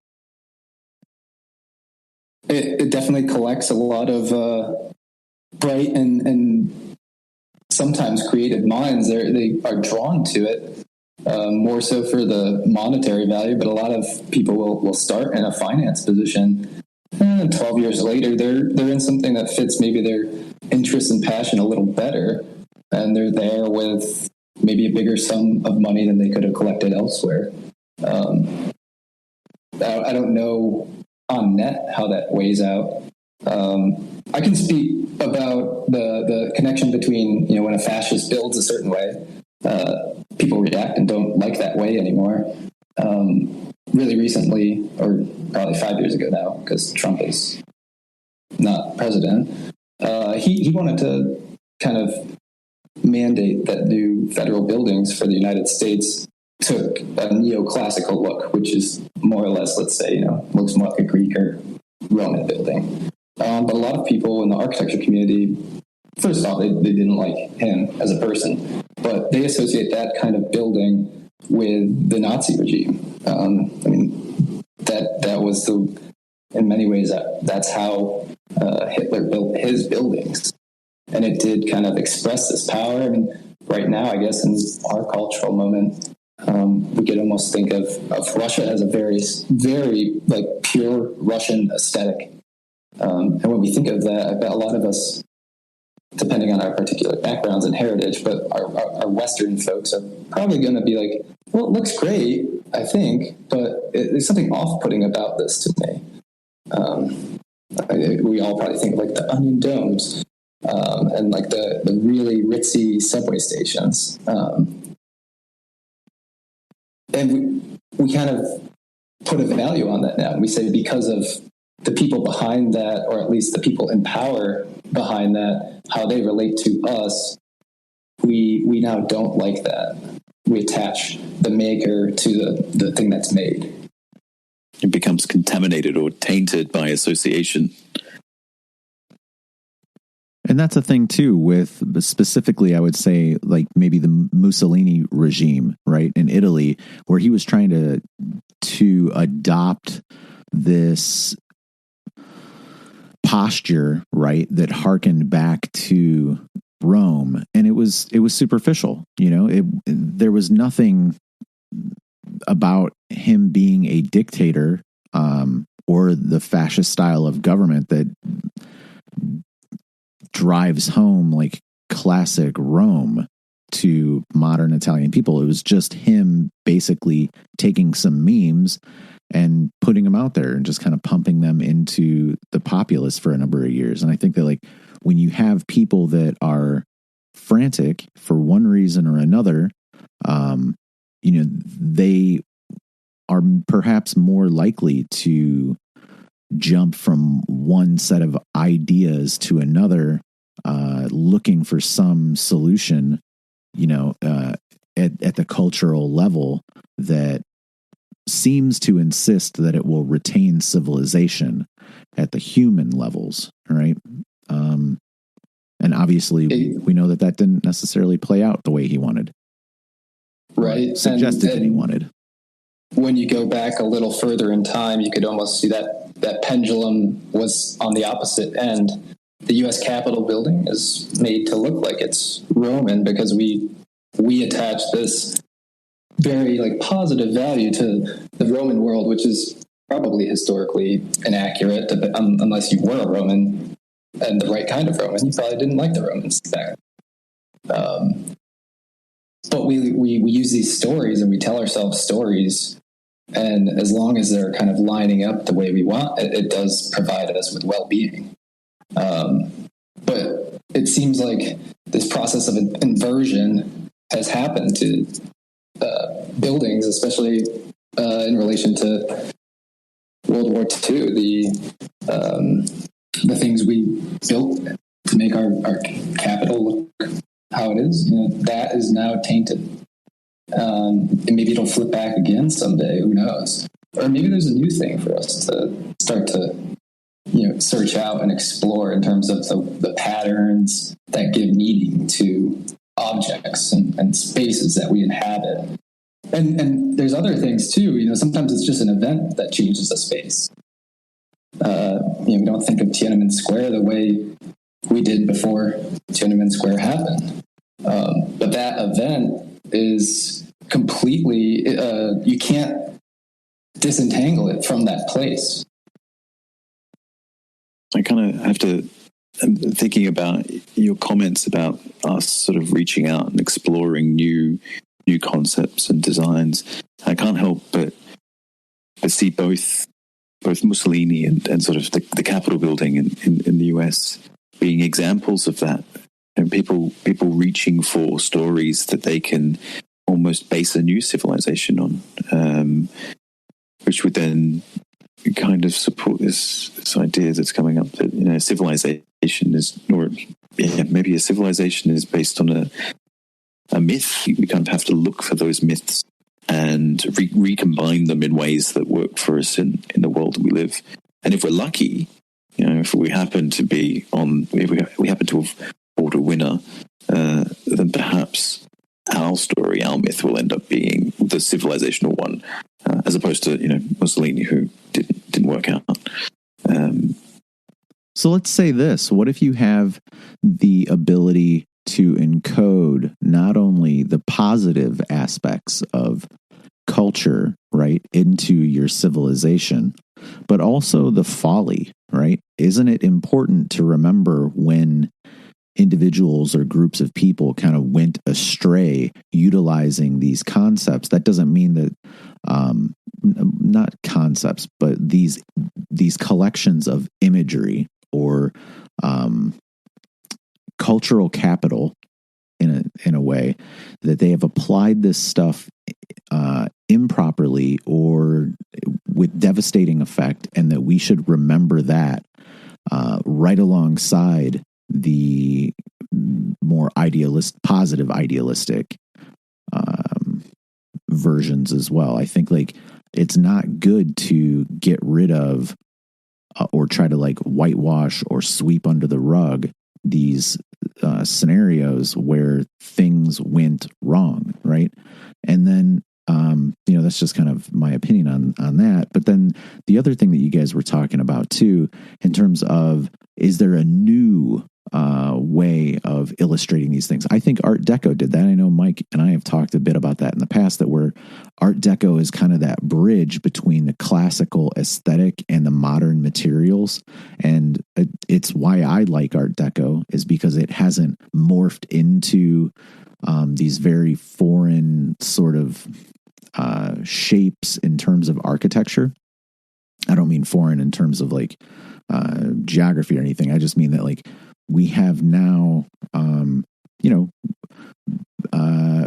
It definitely collects a lot of bright and sometimes creative minds. They are drawn to it, more so for the monetary value. But a lot of people will start in a finance position. 12 years later, they're in something that fits maybe their interest and passion a little better, and they're there with maybe a bigger sum of money than they could have collected elsewhere. I don't know on net how that weighs out. I can speak about the connection between, when a fascist builds a certain way, people react and don't like that way anymore. Really recently, or probably 5 years ago now, because Trump is not president, he wanted to kind of mandate that new federal buildings for the United States took a neoclassical look, which is more or less, let's say, looks more like a Greek or Roman building. But a lot of people in the architecture community, first off, they didn't like him as a person, but they associate that kind of building with the Nazi regime. That was in many ways, that's how Hitler built his buildings. And it did kind of express this power. Right now, I guess, in our cultural moment, we could almost think of Russia as a very, very pure Russian aesthetic. And when we think of that, I bet a lot of us, depending on our particular backgrounds and heritage, but our Western folks are probably going to be like, well, it looks great, I think, but there's something off-putting about this to me. We all probably think of the onion domes and the really ritzy subway stations. And we kind of put a value on that now. We say because of the people behind that, or at least the people in power behind that, how they relate to us, we now don't like that. We attach the maker to the thing that's made. It becomes contaminated or tainted by association. And that's a thing too with specifically, I would say, maybe the Mussolini regime, right, in Italy, where he was trying to adopt this posture, right, that harkened back to Rome, and it was superficial. There was nothing about him being a dictator or the fascist style of government that drives home classic Rome to modern Italian people. It was just him basically taking some memes and putting them out there and just kind of pumping them into the populace for a number of years. And I think that when you have people that are frantic for one reason or another, they are perhaps more likely to jump from one set of ideas to another, looking for some solution, at the cultural level that seems to insist that it will retain civilization at the human levels, right? And obviously, we know that didn't necessarily play out the way he wanted. Right. Suggested that he wanted. When you go back a little further in time, you could almost see that pendulum was on the opposite end. The U.S. Capitol building is made to look like it's Roman because we attach this very like positive value to the Roman world, which is probably historically inaccurate unless you were a Roman and the right kind of Roman. You probably didn't like the Romans back. But we use these stories and we tell ourselves stories, and as long as they're kind of lining up the way we want, it does provide us with well-being. But it seems like this process of inversion has happened to buildings, especially in relation to World War II. The things we built to make our capital look how it is, that is now tainted. And maybe it'll flip back again someday. Who knows? Or maybe there's a new thing for us to start to search out and explore in terms of the patterns that give meaning to objects and spaces that we inhabit. And there's other things too. Sometimes it's just an event that changes a space. We don't think of Tiananmen Square the way we did before Tiananmen Square happened. But that event is completely, you can't disentangle it from that place. I kind of have to, I'm thinking about your comments about us sort of reaching out and exploring new concepts and designs. I can't help but see both Mussolini and sort of the Capitol building in the US being examples of that. And people reaching for stories that they can almost base a new civilization on, which would then kind of support this idea that's coming up that civilization is, or maybe a civilization is based on a myth. We kind of have to look for those myths and recombine them in ways that work for us in the world that we live. And if we're lucky, if we happen to be if we happen to have bought a winner, then perhaps our story, our myth, will end up being the civilizational one, as opposed to Mussolini, who didn't work out. So let's say this: what if you have the ability to encode not only the positive aspects of culture, right, into your civilization, but also the folly, right? Isn't it important to remember when individuals or groups of people kind of went astray utilizing these concepts? That doesn't mean that not concepts, but these collections of imagery or cultural capital in a way that they have applied this stuff improperly or with devastating effect, and that we should remember that right alongside the more positive idealistic versions as well. I think it's not good to get rid of or try to whitewash or sweep under the rug these scenarios where things went wrong, right? And then that's just kind of my opinion on that. But then the other thing that you guys were talking about too, in terms of, is there a new way of illustrating these things? I think Art Deco did that. I know Mike and I have talked a bit about that in the past, that where Art Deco is kind of that bridge between the classical aesthetic and the modern materials. And it's why I like Art Deco, is because it hasn't morphed into these very foreign sort of shapes in terms of architecture. I don't mean foreign in terms of geography or anything. I just mean that we have now,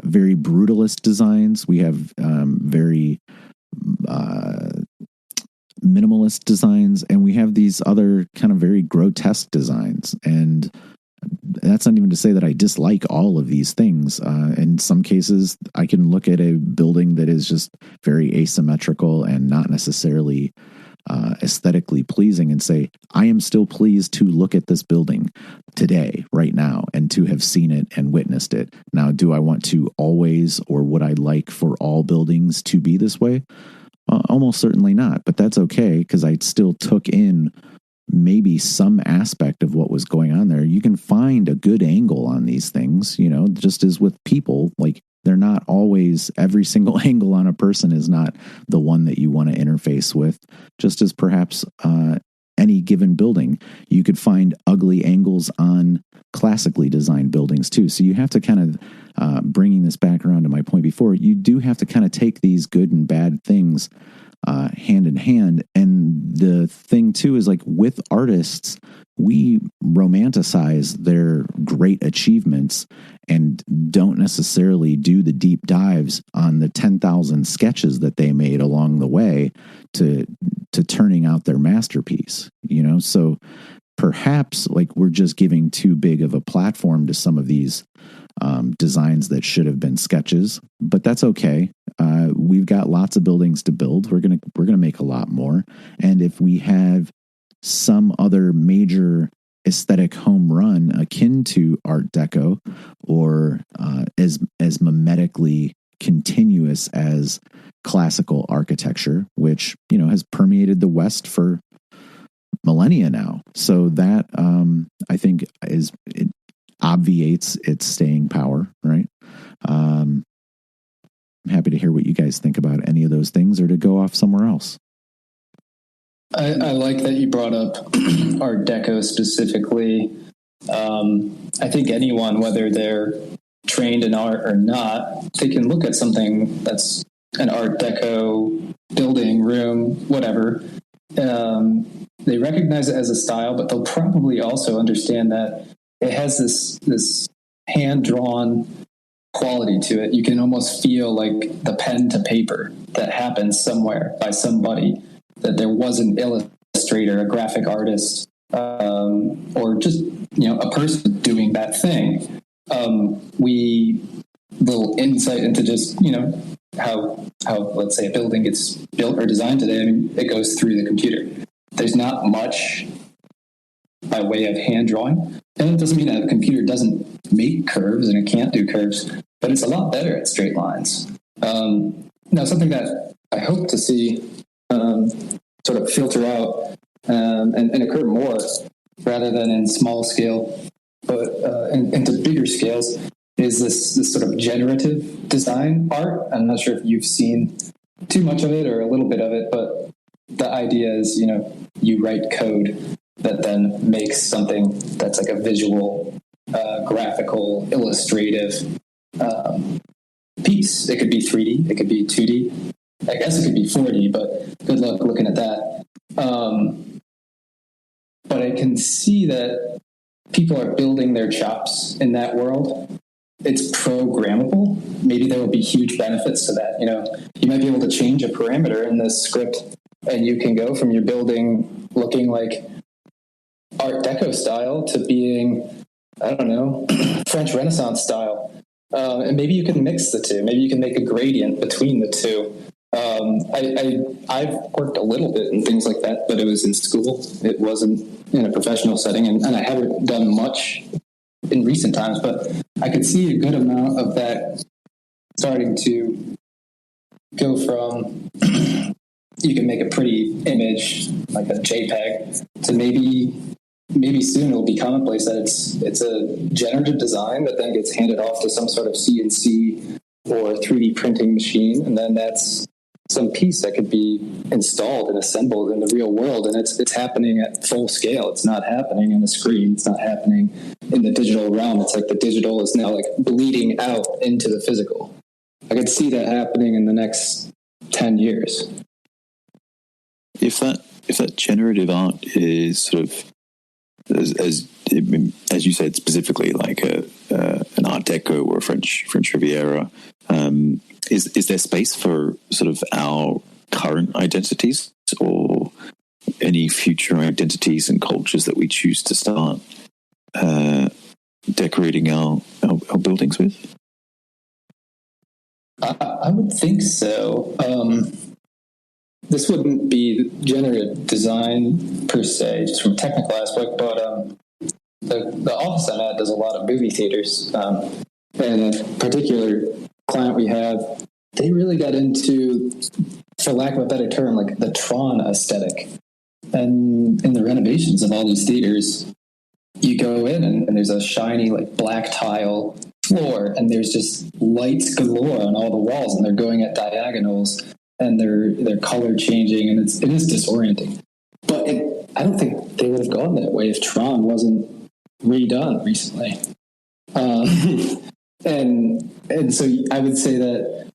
very brutalist designs. We have very minimalist designs, and we have these other kind of very grotesque designs. And that's not even to say that I dislike all of these things. In some cases, I can look at a building that is just very asymmetrical and not necessarily aesthetically pleasing and say, I am still pleased to look at this building today, right now, and to have seen it and witnessed it. Now, do I want to always, or would I like for all buildings to be this way? Almost certainly not, but that's okay, because I still took in maybe some aspect of what was going on there. You can find a good angle on these things, just as with people. Like, they're not always, every single angle on a person is not the one that you want to interface with. Just as perhaps any given building, you could find ugly angles on classically designed buildings too. So you have to kind of, bringing this back around to my point before, you do have to kind of take these good and bad things hand in hand. And the thing too is, like, with artists, we romanticize their great achievements and don't necessarily do the deep dives on the 10,000 sketches that they made along the way to turning out their masterpiece, so perhaps, like, we're just giving too big of a platform to some of these designs that should have been sketches, but that's okay. We've got lots of buildings to build. We're gonna make a lot more, and if we have some other major aesthetic home run akin to Art Deco, or as mimetically continuous as classical architecture, which has permeated the West for millennia now. So that I think it obviates its staying power, right? I'm happy to hear what you guys think about any of those things, or to go off somewhere else. I like that you brought up Art Deco specifically. I think anyone, whether they're trained in art or not, they can look at something that's an Art Deco building, room, whatever. They recognize it as a style, but they'll probably also understand that it has this hand-drawn quality to it. You can almost feel like the pen to paper that happens somewhere by somebody, that there was an illustrator, a graphic artist, or just a person doing that thing. Little insight into just how let's say a building gets built or designed today. I mean, it goes through the computer. There's not much by way of hand drawing, and it doesn't mean that the computer doesn't make curves and it can't do curves, but it's a lot better at straight lines. Now, something that I hope to see sort of filter out and occur more, rather than in small scale, but into bigger scales, is this sort of generative design art. I'm not sure if you've seen too much of it or a little bit of it, but the idea is, you write code that then makes something that's like a visual, graphical, illustrative piece. It could be 3D, it could be 2D. I guess it could be 4D, but good luck looking at that. But I can see that people are building their chops in that world. It's programmable. Maybe there will be huge benefits to that. You might be able to change a parameter in this script, and you can go from your building looking like Art Deco style to being, I don't know, French Renaissance style. And maybe you can mix the two. Maybe you can make a gradient between the two. I've worked a little bit in things like that, but it was in school. It wasn't in a professional setting, and I haven't done much in recent times, but I could see a good amount of that starting to go from you can make a pretty image like a JPEG to maybe soon it'll be commonplace that it's a generative design that then gets handed off to some sort of CNC or 3D printing machine, and then that's some piece that could be installed and assembled in the real world, and it's happening at full scale. It's not happening on a screen. It's not happening in the digital realm. It's like the digital is now like bleeding out into the physical. I could see that happening in the next 10 years. If that generative art is sort of as you said, specifically like an Art Deco or a French Riviera, is there space for sort of our current identities or any future identities and cultures that we choose to start decorating our buildings with? I would think so. this wouldn't be generative design per se, just from a technical aspect, but the office I'm at does a lot of movie theaters. And a particular client we have, they really got into, for lack of a better term, like the Tron aesthetic. And in the renovations of all these theaters, you go in and there's a shiny like black tile floor, and there's just lights galore on all the walls, and they're going at diagonals, and they're color changing, and it is disorienting. But I don't think they would have gone that way if Tron wasn't redone recently. And so I would say that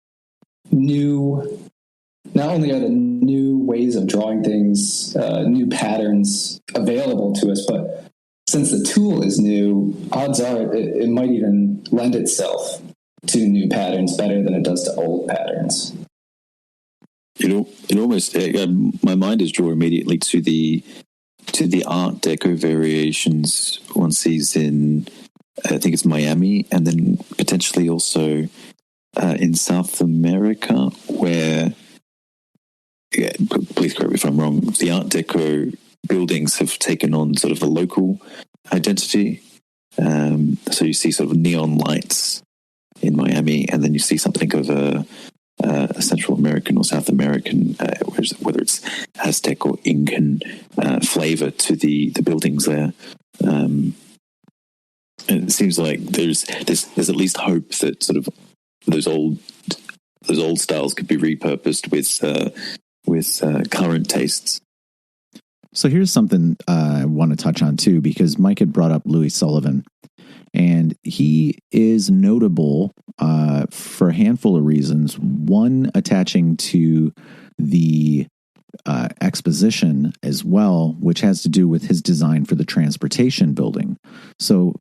not only are the new ways of drawing things, new patterns available to us, but since the tool is new, odds are it might even lend itself to new patterns better than it does to old patterns. It almost my mind is drawn immediately to the Art Deco variations one sees in, I think it's Miami, and then potentially also in South America, where, please correct me if I'm wrong, the Art Deco buildings have taken on sort of a local identity. So you see sort of neon lights in Miami, and then you see something of a Central American or South American, whether it's Aztec or Incan flavor to the buildings there. And it seems like there's at least hope that sort of those old styles could be repurposed with current tastes. So here's something I want to touch on too, because Mike had brought up Louis Sullivan, and he is notable for a handful of reasons. One, attaching to the exposition as well, which has to do with his design for the transportation building. So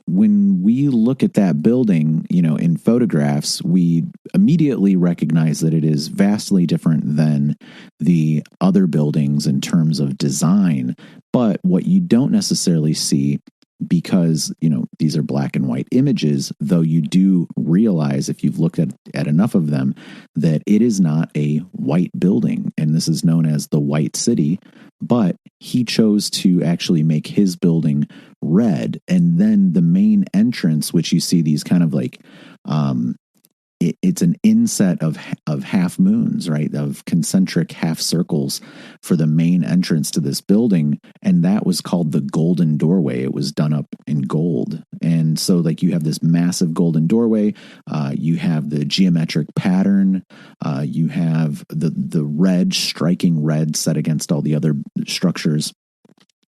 when we look at that building, in photographs, we immediately recognize that it is vastly different than the other buildings in terms of design. But what you don't necessarily see, because, these are black and white images, though you do realize, if you've looked at enough of them, that it is not a white building, and this is known as the White City. But he chose to actually make his building red, and then the main entrance, which you see these kind of like, it's an inset of half moons, right? Of concentric half circles for the main entrance to this building. And that was called the Golden Doorway. It was done up in gold. And so like you have this massive golden doorway, you have the geometric pattern, you have the red, striking red set against all the other structures.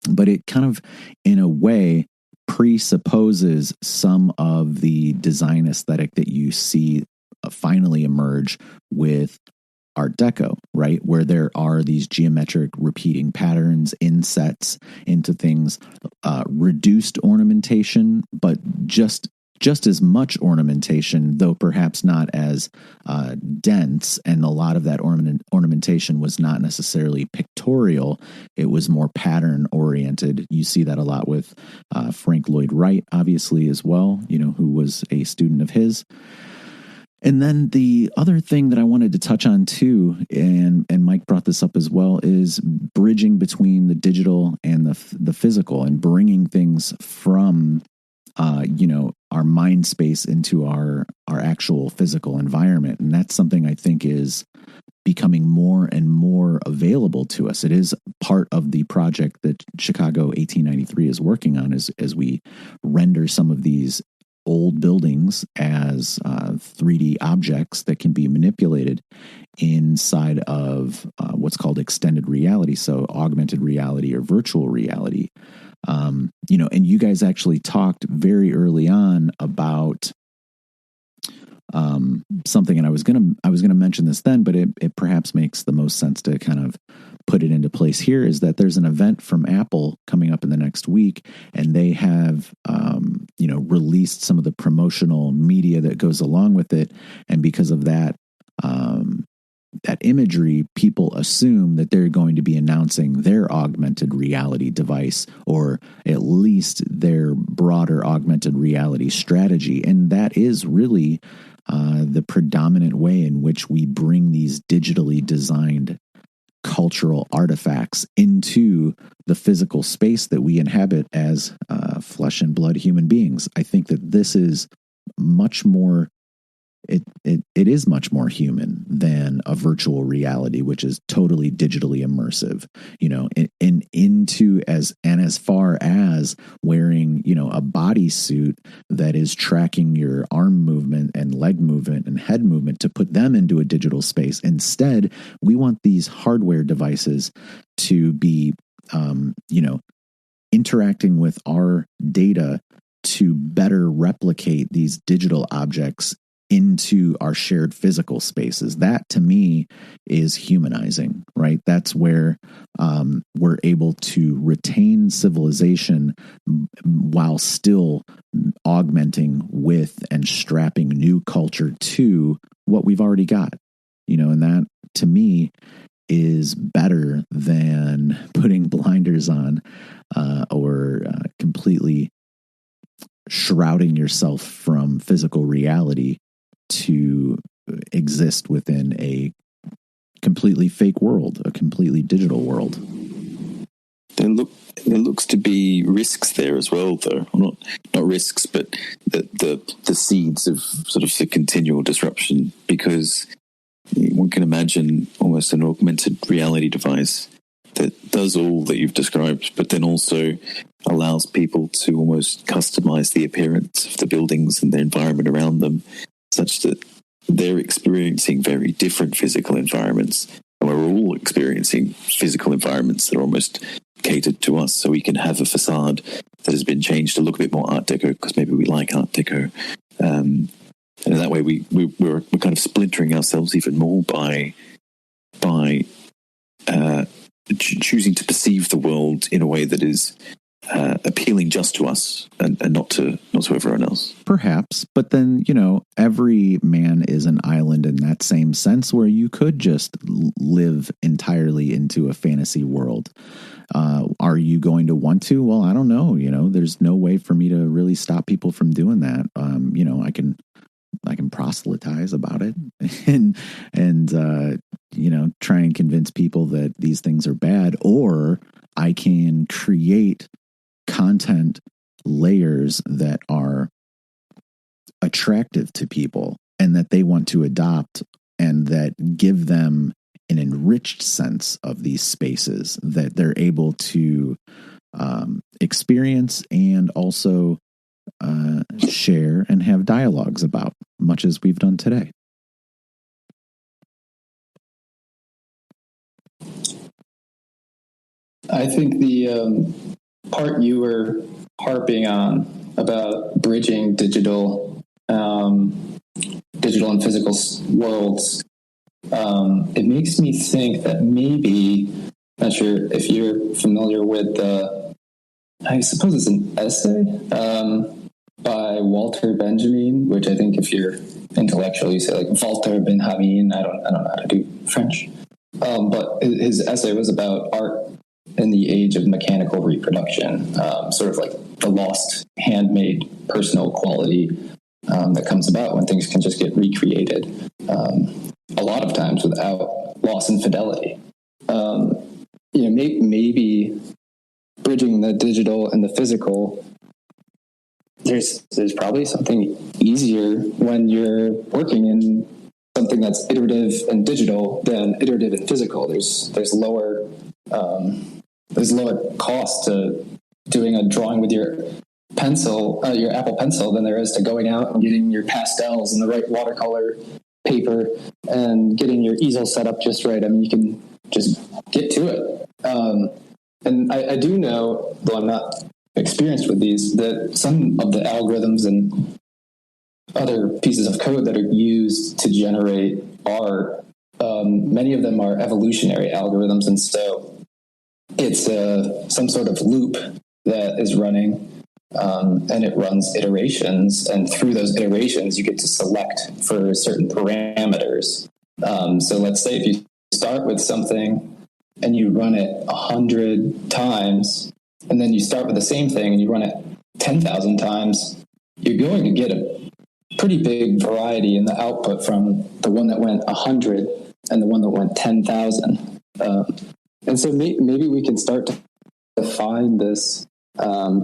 But it kind of, in a way, presupposes some of the design aesthetic that you see finally emerge with Art Deco, right? Where there are these geometric repeating patterns, insets into things, reduced ornamentation, but just as much ornamentation, though perhaps not as dense. And a lot of that ornamentation was not necessarily pictorial. It was more pattern oriented. You see that a lot with Frank Lloyd Wright, obviously, as well, who was a student of his. And then the other thing that I wanted to touch on too, and Mike brought this up as well, is bridging between the digital and the physical, and bringing things from our mind space into our actual physical environment. And that's something I think is becoming more and more available to us. It is part of the project that Chicago 1893 is working on, as we render some of these old buildings as 3D objects that can be manipulated inside of what's called extended reality, so augmented reality or virtual reality. And you guys actually talked very early on about something, and I was gonna mention this then, but it perhaps makes the most sense to kind of put it into place here, is that there's an event from Apple coming up in the next week, and they have released some of the promotional media that goes along with it. And because of that imagery, people assume that they're going to be announcing their augmented reality device, or at least their broader augmented reality strategy. And that is really the predominant way in which we bring these digitally designed cultural artifacts into the physical space that we inhabit as flesh and blood human beings. I think that this is much more, it is much more human than a virtual reality, which is totally digitally immersive, into as far as wearing, a bodysuit that is tracking your arm movement and leg movement and head movement to put them into a digital space. Instead, we want these hardware devices to be, interacting with our data to better replicate these digital objects into our shared physical spaces. That to me is humanizing, right? That's where we're able to retain civilization while still augmenting with and strapping new culture to what we've already got, and that to me is better than putting blinders on or completely shrouding yourself from physical reality to exist within a completely fake world, a completely digital world. There looks to be risks there as well, though. Not risks, but the seeds of sort of the continual disruption, because one can imagine almost an augmented reality device that does all that you've described, but then also allows people to almost customize the appearance of the buildings and the environment around them, such that they're experiencing very different physical environments, and we're all experiencing physical environments that are almost catered to us, so we can have a facade that has been changed to look a bit more Art Deco because maybe we like Art Deco, and in that way we're kind of splintering ourselves even more by choosing to perceive the world in a way that is appealing just to us and not to everyone else. Perhaps, but then, every man is an island in that same sense, where you could just live entirely into a fantasy world. Are you going to want to? Well, I don't know. There's no way for me to really stop people from doing that. I can proselytize about it and try and convince people that these things are bad, or I can create content layers that are attractive to people and that they want to adopt, and that give them an enriched sense of these spaces that they're able to experience and also share and have dialogues about, much as we've done today. I think the part you were harping on about bridging digital and physical worlds, it makes me think that maybe, not sure if you're familiar with I suppose it's an essay by Walter Benjamin, which I think if you're intellectual, you say like Walter Benjamin. I don't know how to do French. But his essay was about art in the age of mechanical reproduction, sort of like the lost handmade personal quality that comes about when things can just get recreated, a lot of times without loss in fidelity. Maybe bridging the digital and the physical, there's probably something easier when you're working in something that's iterative and digital than iterative and physical. There's lower cost to doing a drawing with your pencil, your Apple Pencil, than there is to going out and getting your pastels and the right watercolor paper and getting your easel set up just right. I mean, you can just get to it. And I do know, though I'm not experienced with these, that some of the algorithms and other pieces of code that are used to generate art, many of them are evolutionary algorithms, and so it's some sort of loop that is running, and it runs iterations, and through those iterations you get to select for certain parameters. So let's say if you start with something and you run it 100 times, and then you start with the same thing and you run it 10,000 times, you're going to get a pretty big variety in the output from the one that went 100 and the one that went 10,000. And so maybe we can start to find this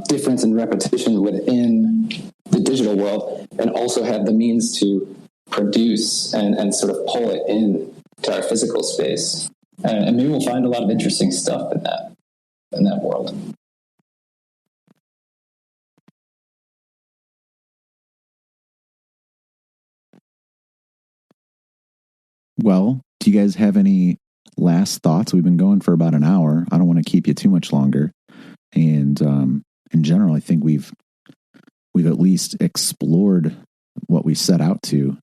difference in repetition within the digital world, and also have the means to produce and sort of pull it in to our physical space. And maybe we'll find a lot of interesting stuff in that world. Well, do you guys have any last thoughts? We've been going for about an hour. I don't want to keep you too much longer. And in general, I think we've at least explored what we set out to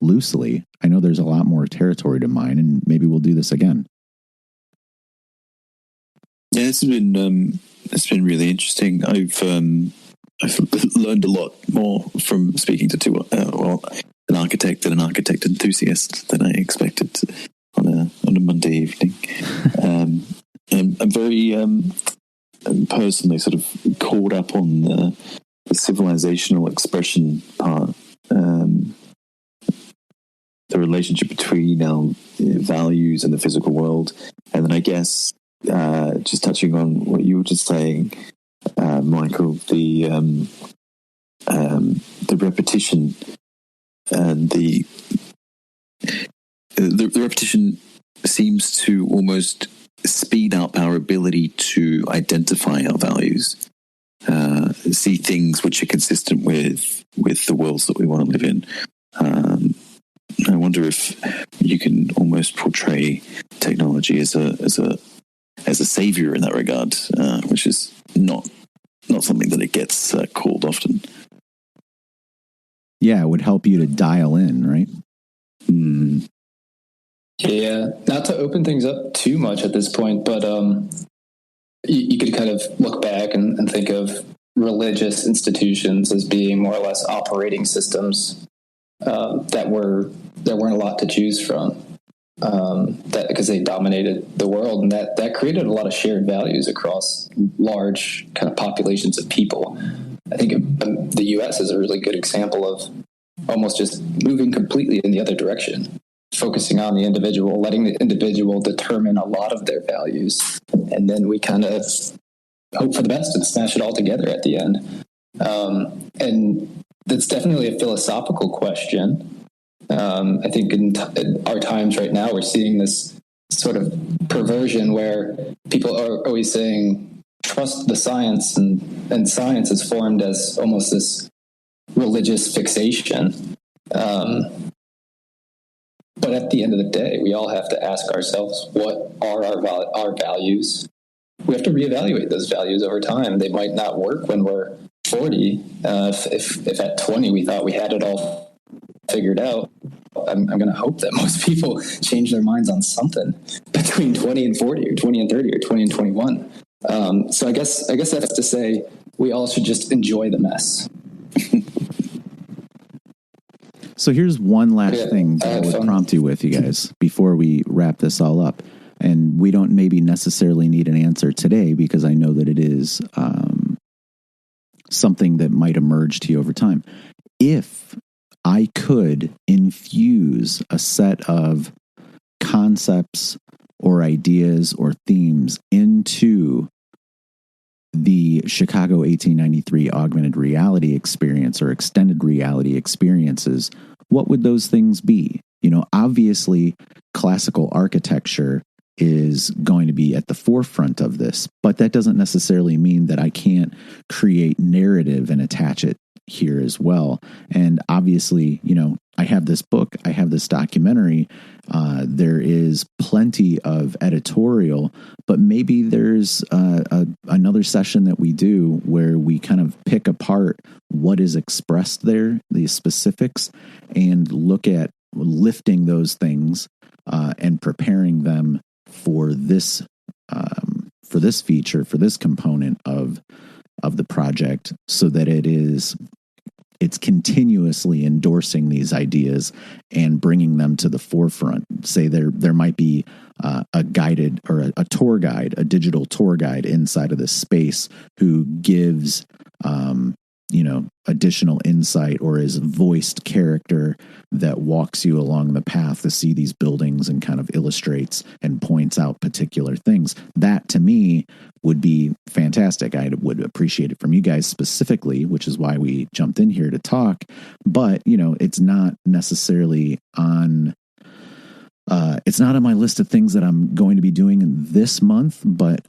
loosely. I know there's a lot more territory to mine, and maybe we'll do this again. Yeah, it's been really interesting. I've learned a lot more from speaking to an architect and an architect enthusiast than I expected on a Monday evening. And I'm very personally sort of caught up on the civilizational expression part, the relationship between our values and the physical world, and then I guess just touching on what you were just saying, Michael, the repetition and the repetition seems to almost speed up our ability to identify our values, see things which are consistent with the worlds that we want to live in. I wonder if you can almost portray technology as a savior in that regard, which is not something that it gets called often. Yeah, it would help you to dial in, right? Mm. Yeah, not to open things up too much at this point, but you could kind of look back and think of religious institutions as being more or less operating systems that weren't a lot to choose from, that because they dominated the world, and that created a lot of shared values across large kind of populations of people. I think the U.S. is a really good example of almost just moving completely in the other direction, focusing on the individual, letting the individual determine a lot of their values, and then we kind of hope for the best and smash it all together at the end. And that's definitely a philosophical question. I think in our times right now, we're seeing this sort of perversion where people are always saying, trust the science, and science is formed as almost this religious fixation. But at the end of the day, we all have to ask ourselves, what are our values? We have to reevaluate those values over time. They might not work when we're 40. If at 20 we thought we had it all figured out, I'm going to hope that most people change their minds on something between 20 and 40, or 20 and 30, or 20 and 21. So I guess that's to say we all should just enjoy the mess. So here's one last thing that I would prompt you with, you guys, before we wrap this all up. And we don't maybe necessarily need an answer today, because I know that it is something that might emerge to you over time. If I could infuse a set of concepts or ideas or themes into the Chicago 1893 augmented reality experience or extended reality experiences, what would those things be? You know, obviously, classical architecture is going to be at the forefront of this, but that doesn't necessarily mean that I can't create narrative and attach it here as well. And obviously, you know, I have this book, I have this documentary, there is plenty of editorial, but maybe there's another session that we do where we kind of pick apart what is expressed there, the specifics, and look at lifting those things and preparing them for this feature, for this component of the project, so that it's continuously endorsing these ideas and bringing them to the forefront. Say there might be a guided or a tour guide, a digital tour guide inside of this space who gives additional insight or is voiced character that walks you along the path to see these buildings and kind of illustrates and points out particular things. That to me would be fantastic. I would appreciate it from you guys specifically, which is why we jumped in here to talk. But, it's not necessarily on it's not on my list of things that I'm going to be doing this month, but,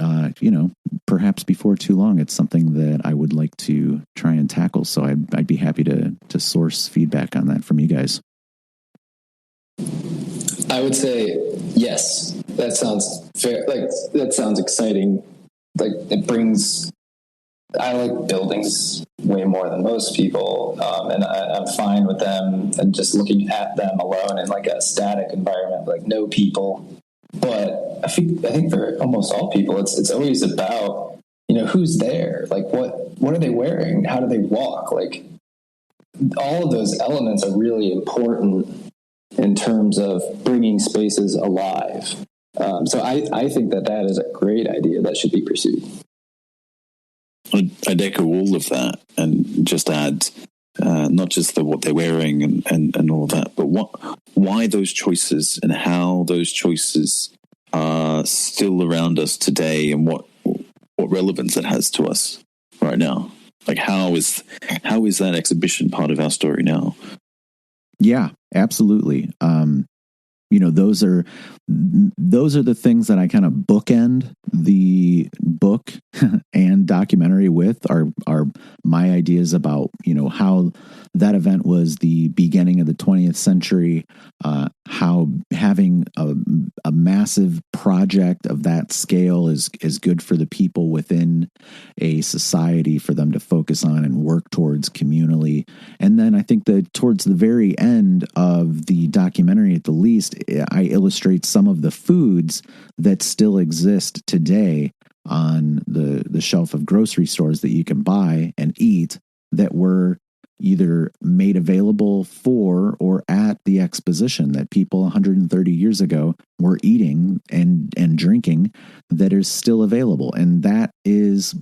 perhaps before too long, it's something that I would like to try and tackle. So I'd be happy to source feedback on that from you guys. I would say yes. That sounds fair. That sounds exciting. I like buildings way more than most people, and I'm fine with them and just looking at them alone in like a static environment, like no people. But I think for almost all people, it's always about who's there, like what are they wearing, how do they walk, like all of those elements are really important in terms of bringing spaces alive. So I think that is a great idea that should be pursued. I'd echo all of that and just add not just what they're wearing and all of that, but why those choices and how those choices are still around us today and what relevance it has to us right now. Like how is that exhibition part of our story now? Yeah, absolutely. Those are the things that I kind of bookend the book and documentary with are my ideas about, how that event was the beginning of the 20th century, how having a massive project of that scale is good for the people within a society for them to focus on and work towards communally. And then I think that towards the very end of the documentary, at the least, I illustrate some of the foods that still exist today on the shelf of grocery stores that you can buy and eat that were either made available for or at the exposition that people 130 years ago were eating and drinking that is still available. And that is,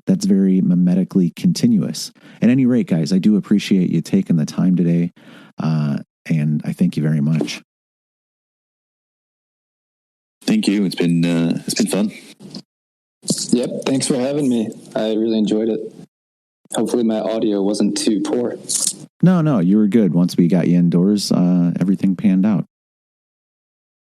that's very mimetically continuous. At any rate, guys, I do appreciate you taking the time today. And I thank you very much. Thank you. It's been fun. Yep. Thanks for having me. I really enjoyed it. Hopefully my audio wasn't too poor. No, you were good. Once we got you indoors, everything panned out.